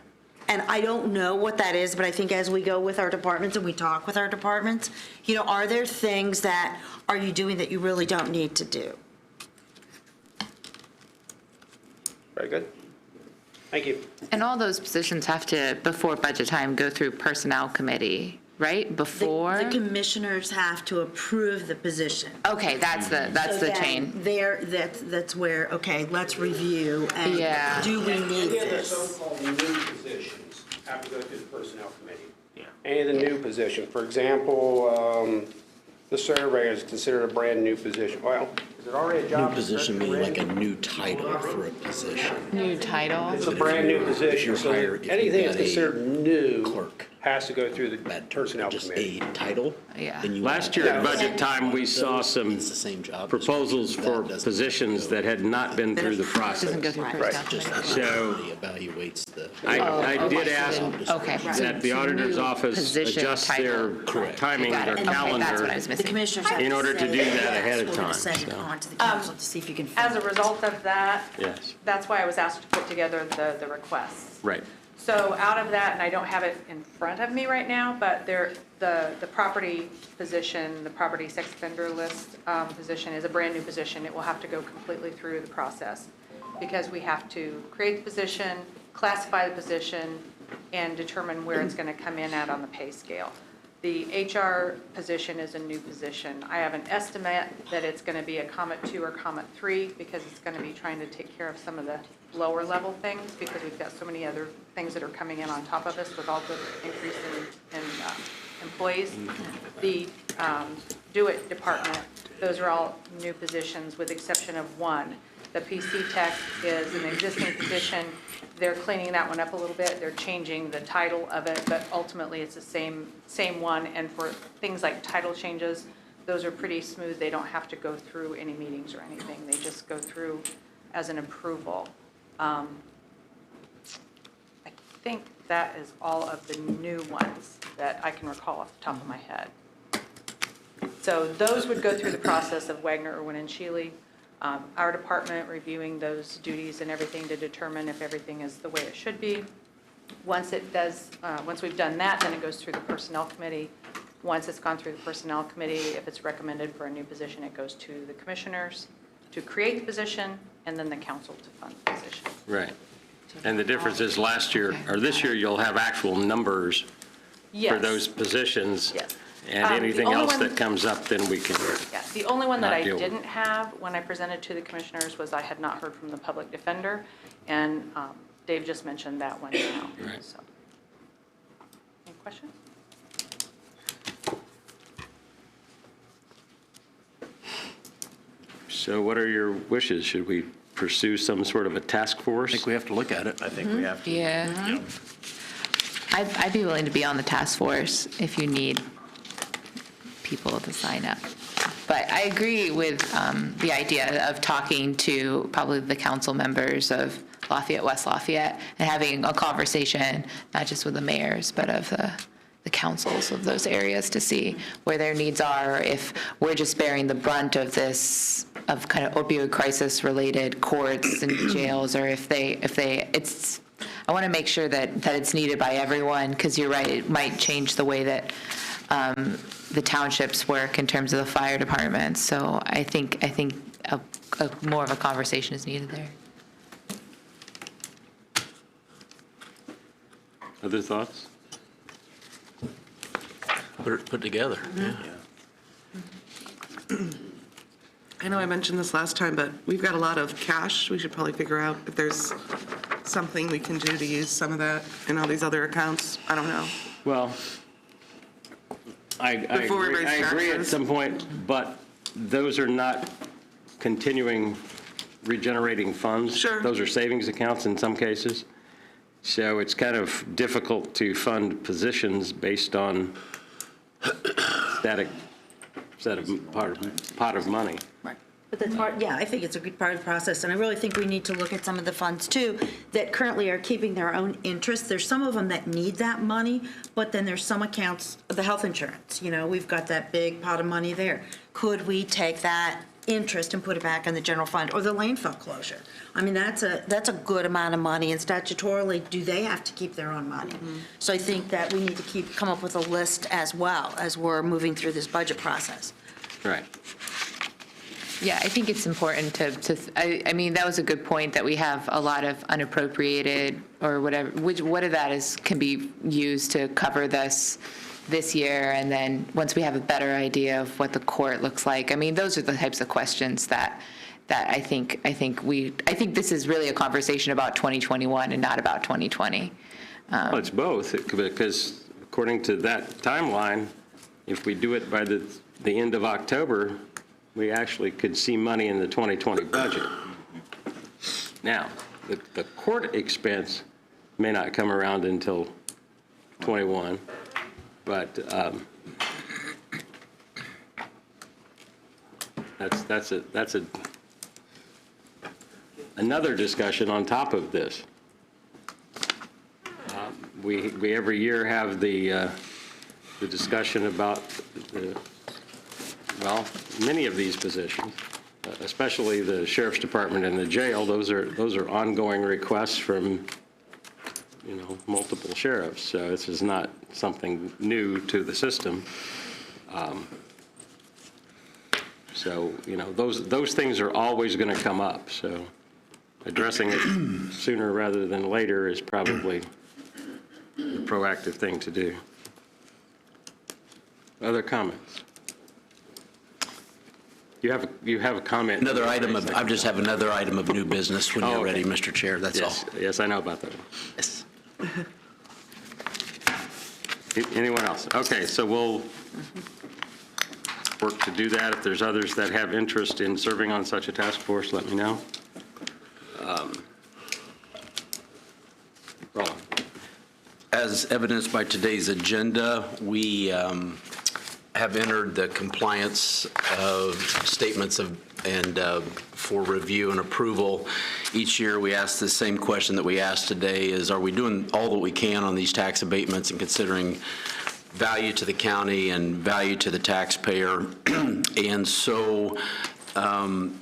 And I don't know what that is, but I think as we go with our departments and we talk with our departments, you know, are there things that are you doing that you really don't need to do? Very good. Thank you. And all those positions have to, before budget time, go through Personnel Committee, right? Before? The commissioners have to approve the position. Okay, that's the So then chain. that's where, okay, let's review, and Yeah. do we need Any of the this? so-called new positions have to go through the personnel committee. Any of the new position, for example, the surveyor is considered a brand-new position. Well, is it already a job? New position meaning like a description? new title for a position. New title? It's a brand-new position, so If you anything got that's a considered new clerk. has to go through the personnel committee. title? Yeah. Last year at budget time, we saw some It's the same job. proposals for positions that had not been through the process. Doesn't go through personnel committee. So Evaluates the. I did ask Okay. that the auditor's New office position adjust their title. timing, Got their it. Okay, that's what I calendar. was The missing. commissioners have In order to say, do that yes, ahead of we're gonna time, send it so. on to the council to see if you can. As a result of that, Yes, that's why I was asked to put together the requests. right. So out of that, and I don't have it in front of me right now, but the property position, the property sex offender list position is a brand-new position. It will have to go completely through the process because we have to create the position, classify the position, and determine where it's going to come in at on the pay scale. The HR position is a new position. I have an estimate that it's going to be a Comet 2 or Comet 3 because it's going to be trying to take care of some of the lower level things because we've got so many other things that are coming in on top of us with all the increase in employees. The Do It department, those are all new positions with the exception of one. The PC tech is an existing position. They're cleaning that one up a little bit. They're changing the title of it, but ultimately it's the same one. And for things like title changes, those are pretty smooth. They don't have to go through any meetings or anything. They just go through as an approval. I think that is all of the new ones that I can recall off the top of my head. So those would go through the process of Wagner, Irwin, and Shealy. Our department reviewing those duties and everything to determine if everything is the way it should be. Once we've done that, then it goes through the personnel committee. Once it's gone through the personnel committee, if it's recommended for a new position, it goes to the commissioners to create the position, and then the council to fund the position. Right. And the difference is last year, or this year, you'll have actual numbers for Yes. those positions. Yes. And The anything only else one- that comes up, then we can. Yeah, the only one that Not I deal with. didn't have when I presented to the commissioners was I had not heard from the public defender, and Dave just mentioned that one now. Right. So, any questions? So what are your wishes? Should we pursue some sort of a task force? I think we have to look at it. I think we have to. Yeah. I'd be willing to be on the task force if you need people to sign up. But I agree with the idea of talking to probably the council members of Lafayette, West Lafayette, and having a conversation, not just with the mayors, but of the councils of those areas to see where their needs are, if we're just bearing the brunt of this, of kind of opioid crisis-related courts and jails, or if it's, I want to make sure that it's needed by everyone, because you're right, it might change the way that the townships work in terms of the fire departments. So I think a more of a conversation is needed there. Other thoughts? Put together. I know I mentioned this last time, but we've got a lot of cash. We should probably figure out if there's something we can do to use some of that in all these other accounts. I don't know. Well, I Before we raise agree at taxes. some point, but those are not continuing regenerating funds. Sure. Those are savings accounts in some cases. So it's kind of difficult to fund positions based on static pot of money. Right. But that's part, yeah, I think it's a good part of the process, and I really think we need to look at some of the funds too that currently are keeping their own interest. There's some of them that need that money, but then there's some accounts, the health insurance, we've got that big pot of money there. Could we take that interest and put it back in the general fund, or the landfill closure? I mean, that's a good amount of money, and statutorily, do they have to keep their own money? So I think that we need to come up with a list as well as we're moving through this budget process. Right. Yeah, I think it's important I mean, that was a good point, that we have a lot of unappropriated or whatever, what of that can be used to cover this year, and then once we have a better idea of what the court looks like. I mean, those are the types of questions that I think this is really a conversation about 2021 and not about 2020. Well, it's both, because according to that timeline, if we do it by the end of October, we actually could see money in the 2020 budget. Now, the court expense may not come around until 21. But that's another discussion on top of this. We every year have the discussion about many of these positions, especially the sheriff's department and the jail. Those are ongoing requests from multiple sheriffs. So this is not something new to the system. So those things are always going to come up. So addressing it sooner rather than later is probably the proactive thing to do. Other comments? You have a comment. Another item of, I just have another item of new business when you're ready, Mr. Chair, that's all. Yes, I know about that one. Yes. Anyone else? Okay, so we'll work to do that. If there's others that have interest in serving on such a task force, let me know. Roland. As evidenced by today's agenda, we have entered the compliance of statements for review and approval. Each year we ask the same question that we asked today is, are we doing all that we can on these tax abatements and considering value to the county and value to the taxpayer? And so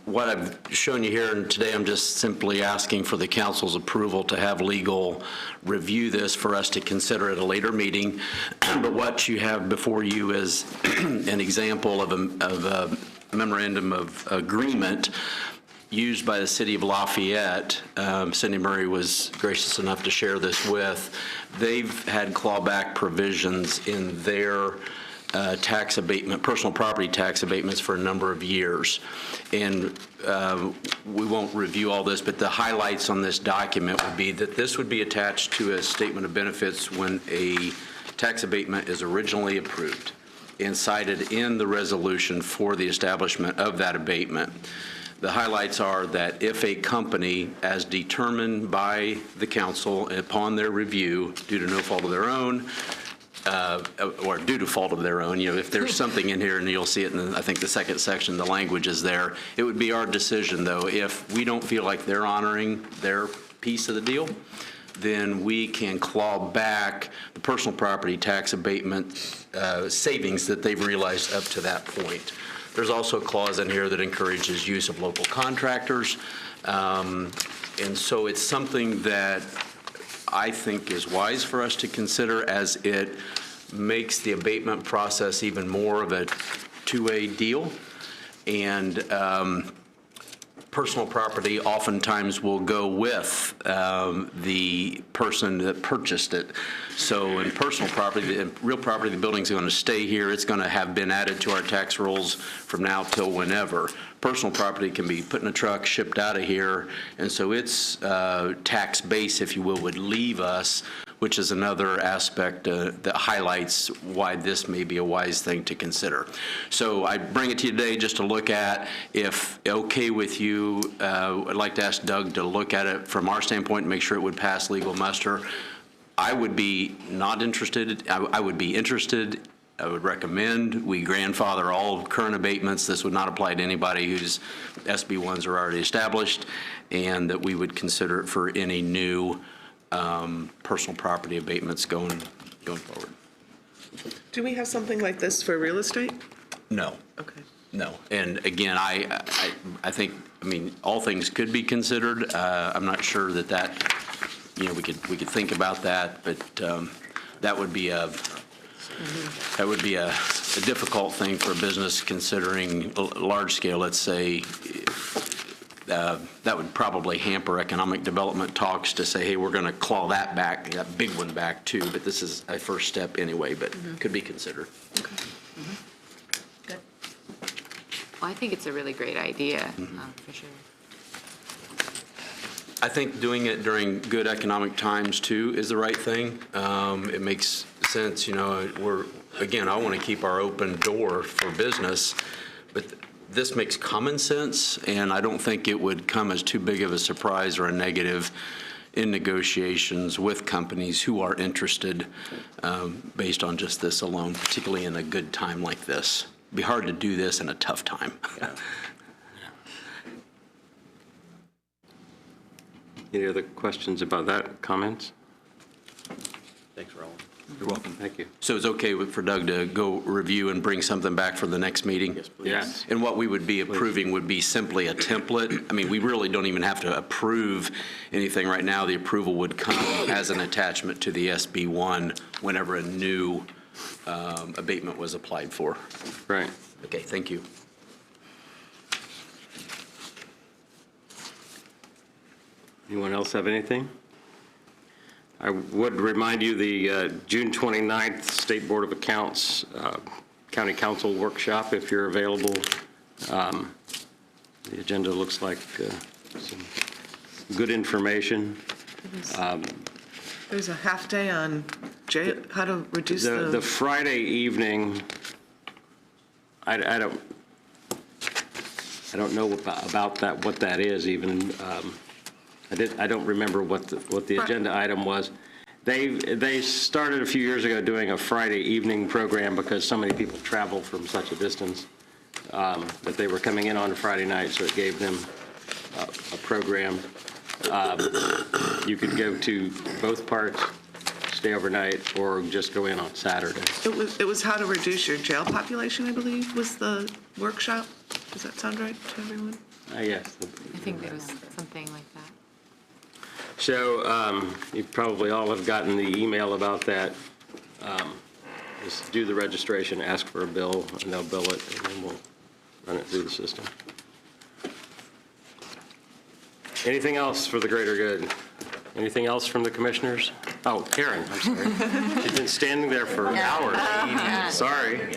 what I've shown you here, and today I'm just simply asking for the council's approval to have legal review this for us to consider at a later meeting. But what you have before you is an example of a memorandum of agreement used by the city of Lafayette. Cindy Murray was gracious enough to share this with. They've had clawback provisions in their tax abatement, personal property tax abatements for a number of years. And we won't review all this, but the highlights on this document would be that this would be attached to a statement of benefits when a tax abatement is originally approved and cited in the resolution for the establishment of that abatement. The highlights are that if a company, as determined by the council upon their review, due to no fault of their own, or due to fault of their own, if there's something in here, and you'll see it in, I think, the second section, the language is there. It would be our decision, though, if we don't feel like they're honoring their piece of the deal, then we can claw back the personal property tax abatement savings that they've realized up to that point. There's also a clause in here that encourages use of local contractors. And so it's something that I think is wise for us to consider, as it makes the abatement process even more of a two-way deal. And personal property oftentimes will go with the person that purchased it. So in personal property, in real property, the building's going to stay here. It's going to have been added to our tax rolls from now till whenever. Personal property can be put in a truck, shipped out of here, and so its tax base, if you will, would leave us, which is another aspect that highlights why this may be a wise thing to consider. So I bring it to you today just to look at, if okay with you, I'd like to ask Doug to look at it from our standpoint and make sure it would pass legal muster. I would be not interested. I would be interested. I would recommend we grandfather all current abatements. This would not apply to anybody whose SB1s are already established, and that we would consider it for any new personal property abatements going forward. Do we have something like this for real estate? No. Okay. No. And again, I think, all things could be considered. I'm not sure that we could think about that, but that would be a difficult thing for a business considering large scale, let's say. That would probably hamper economic development talks to say, hey, we're going to claw that back, that big one back too. But this is a first step anyway, but could be considered. Okay. Good. Well, I think it's a really great idea, for sure. I think doing it during good economic times too is the right thing. It makes sense, I want to keep our open door for business, but this makes common sense, and I don't think it would come as too big of a surprise or a negative in negotiations with companies who are interested based on just this alone, particularly in a good time like this. It'd be hard to do this in a tough time. Any other questions about that, comments? Thanks, Roland. You're welcome. Thank you. So it's okay for Doug to go review and bring something back for the next meeting? Yes, please. Yes. And what we would be approving would be simply a template. I mean, we really don't even have to approve anything right now. The approval would come as an attachment to the SB1 whenever a new abatement was applied for. Right. Okay, thank you. Anyone else have anything? I would remind you the June 29th State Board of Accounts County Council Workshop, if you're available. The agenda looks like some good information. There's a half day on how to reduce The Friday evening, I don't know about that, what that is even. I don't remember what the agenda item was. They started a few years ago doing a Friday evening program because so many people travel from such a distance that they were coming in on a Friday night, so it gave them a program. You could go to both parts, stay overnight, or just go in on Saturday. It was how to reduce your jail population, I believe, was the workshop. Does that sound right to everyone? Yes. I think there was something like that. So you probably all have gotten the email about that. Just do the registration, ask for a bill, and they'll bill it, and then we'll run it through the system. Anything else for the greater good? Anything else from the commissioners? Oh, Karen, I'm sorry. She's been standing there for hours. Sorry.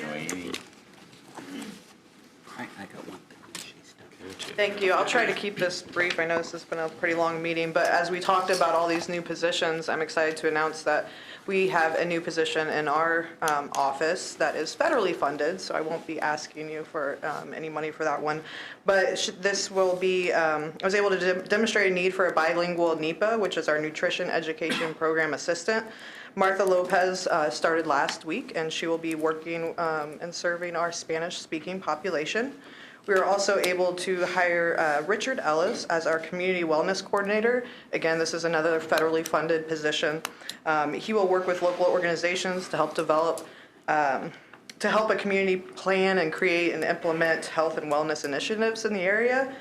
Thank you. I'll try to keep this brief. I know this has been a pretty long meeting, but as we talked about all these new positions, I'm excited to announce that we have a new position in our office that is federally funded, so I won't be asking you for any money for that one. But this will be, I was able to demonstrate a need for a bilingual NEPA, which is our Nutrition Education Program Assistant. Martha Lopez started last week, and she will be working and serving our Spanish-speaking population. We were also able to hire Richard Ellis as our Community Wellness Coordinator. Again, this is another federally funded position. He will work with local organizations to help develop, to help a community plan and create and implement health and wellness initiatives in the area.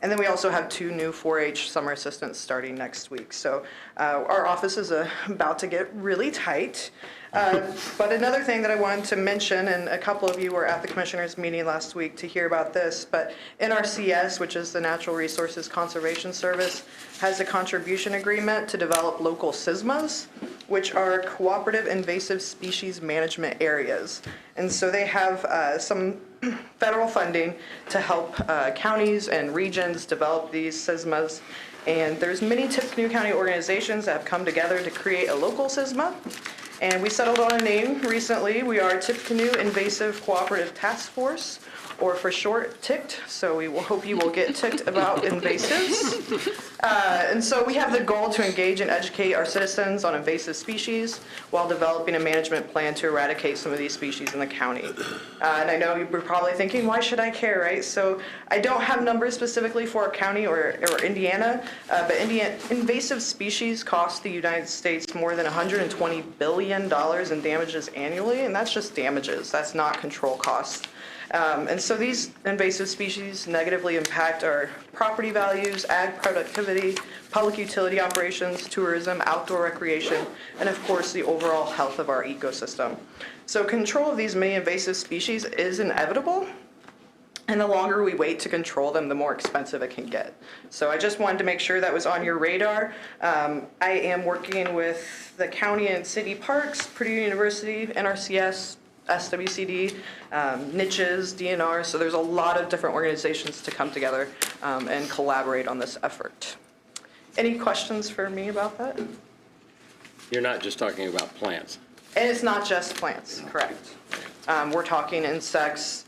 And then we also have 2 new 4-H summer assistants starting next week. So our office is about to get really tight. But another thing that I wanted to mention, and a couple of you were at the commissioners meeting last week to hear about this, but NRCS, which is the Natural Resources Conservation Service, has a contribution agreement to develop local SISMAs, which are cooperative invasive species management areas. And so they have some federal funding to help counties and regions develop these SISMAs. And there's many Tippecanoe County organizations that have come together to create a local SISMA. And we settled on a name recently. We are Tippecanoe Invasive Cooperative Task Force, or for short, TICT. So we will hope you will get ticked about invasives. And so we have the goal to engage and educate our citizens on invasive species while developing a management plan to eradicate some of these species in the county. And I know you're probably thinking, why should I care, right? So I don't have numbers specifically for a county or Indiana, but invasive species cost the United States more than $120 billion in damages annually, and that's just damages. That's not control costs. And so these invasive species negatively impact our property values, ag productivity, public utility operations, tourism, outdoor recreation, and of course the overall health of our ecosystem. So control of these many invasive species is inevitable, and the longer we wait to control them, the more expensive it can get. So I just wanted to make sure that was on your radar. I am working with the county and city parks, Purdue University, NRCS, SWCD, niches, DNR, so there's a lot of different organizations to come together and collaborate on this effort. Any questions for me about that? You're not just talking about plants. And it's not just plants, correct. We're talking insects,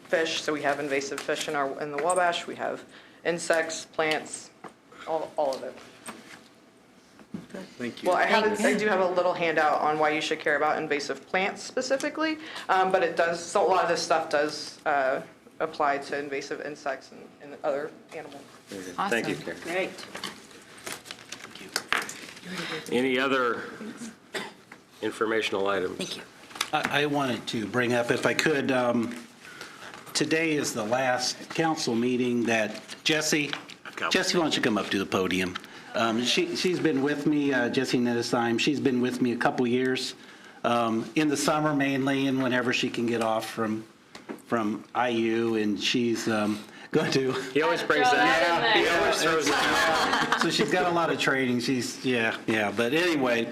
fish, so we have invasive fish in the Wabash, we have insects, plants, all of it. Thank you. Well, I do have a little handout on why you should care about invasive plants specifically, but it does, so a lot of this stuff does apply to invasive insects and other animals. Thank you, Karen. Great. Any other informational items? Thank you. I wanted to bring up, if I could, today is the last council meeting that Jesse, why don't you come up to the podium? She's been with me, Jessie Nettesheim, she's been with me a couple years, in the summer mainly, and whenever she can get off from IU, and she's going to. He always brings that. He always throws it out. So she's got a lot of training. But anyway,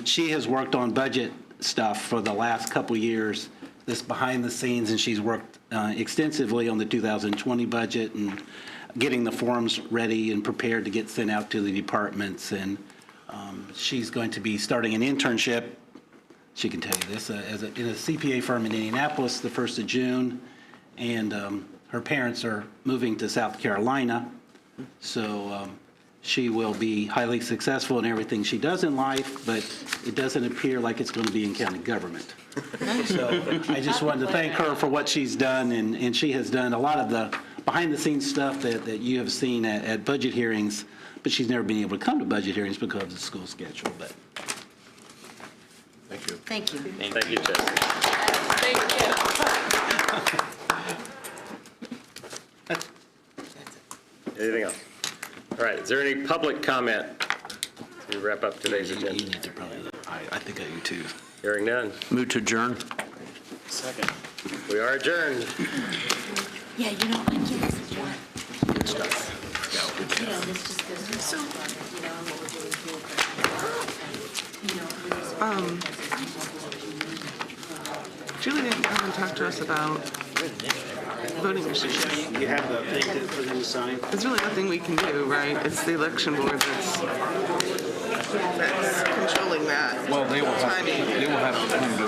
she has worked on budget stuff for the last couple years, this behind the scenes, and she's worked extensively on the 2020 budget and getting the forms ready and prepared to get sent out to the departments. And she's going to be starting an internship, she can tell you this, in a CPA firm in Indianapolis the 1st of June. And her parents are moving to South Carolina, so she will be highly successful in everything she does in life, but it doesn't appear like it's going to be in county government. So I just wanted to thank her for what she's done, and she has done a lot of the behind-the-scenes stuff that you have seen at budget hearings, but she's never been able to come to budget hearings because of the school schedule. But Thank you. Thank you. Thank you, Jesse. Anything else? All right, is there any public comment to wrap up today's agenda? you need to probably, I think I do too. Hearing none. Move to adjourn. Second. We are adjourned. Yeah, you know, I guess it's what. Good stuff. You know, this just goes to, so, you know, what we're doing here. Julie didn't come and talk to us about voting machines. You have the thing for them to sign? There's really nothing we can do, right? It's the election board that's controlling that. Well, they will have to come to,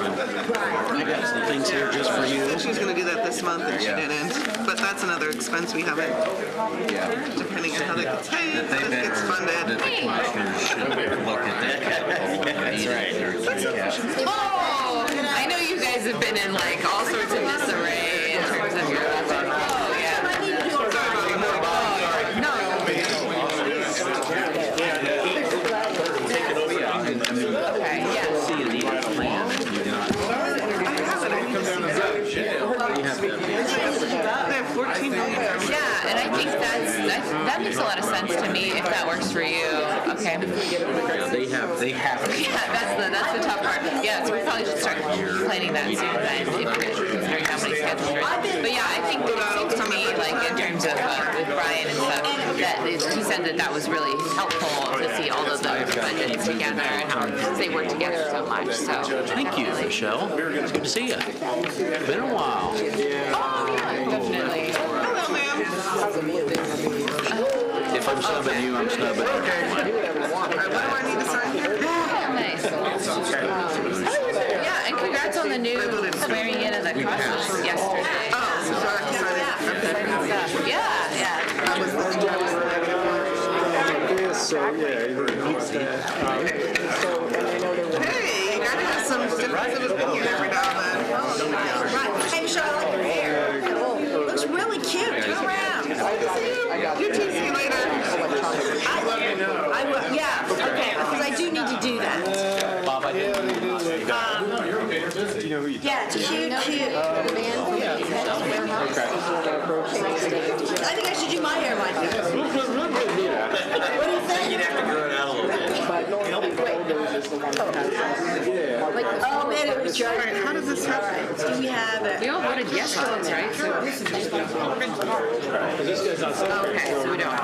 I got some things here just for you. She was going to do that this month and she didn't. But that's another expense we haven't, depending on how that gets paid, how this gets funded. That's right. Oh, I know you guys have been in like all sorts of disarray in terms of your budget. Oh, yeah. Okay, yeah. They have 14 million. Yeah, and I think that makes a lot of sense to me if that works for you. Okay. They have. Yeah, that's the tough part. Yeah, so we probably should start planning that soon then, considering how many schedules are in. But yeah, I think it seems to me, like in terms of with Brian and stuff, that he said that was really helpful to see all of those budgets together and how they work together so much. So Thank you, Michelle. It's good to see you. Been a while. oh yeah, definitely. Hello, ma'am. If I'm snubbing you, I'm snubbing everyone. All right, what do I need to sign here? Nice. Yeah, and congrats on the new swearing in of the crosses yesterday. Oh, so I can sign it. Okay. Yeah, yeah. I was the Hey, you gotta have some difference of opinion every now and then. Right. Hey, Michelle, I like your hair. Looks really cute. Turn around. You too, see you later. I will, yeah, okay, because I do need to do that. Bob, I didn't. Yeah, it's cute. I think I should do my hair like that. What do you think? You'd have to grow it out a little bit. Oh, man, it was All right, how does this happen? Do we have it? We all voted yes on this, right? Okay, so we don't.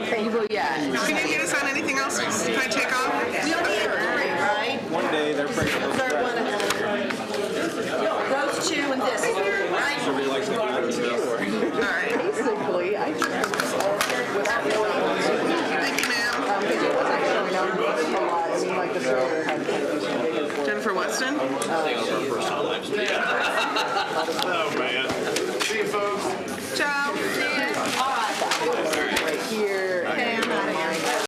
Okay, you vote yes. Do you need me to sign anything else? Can I take off? We only have 3, right? One day they're pregnant. Third one. Those 2 and this, right? Somebody likes to do it. All right. Basically, I without knowing. Thank you, ma'am. Because it wasn't showing up a lot. I mean, like the surveyor had bigger. Jennifer Weston? Personal lives. Oh, man.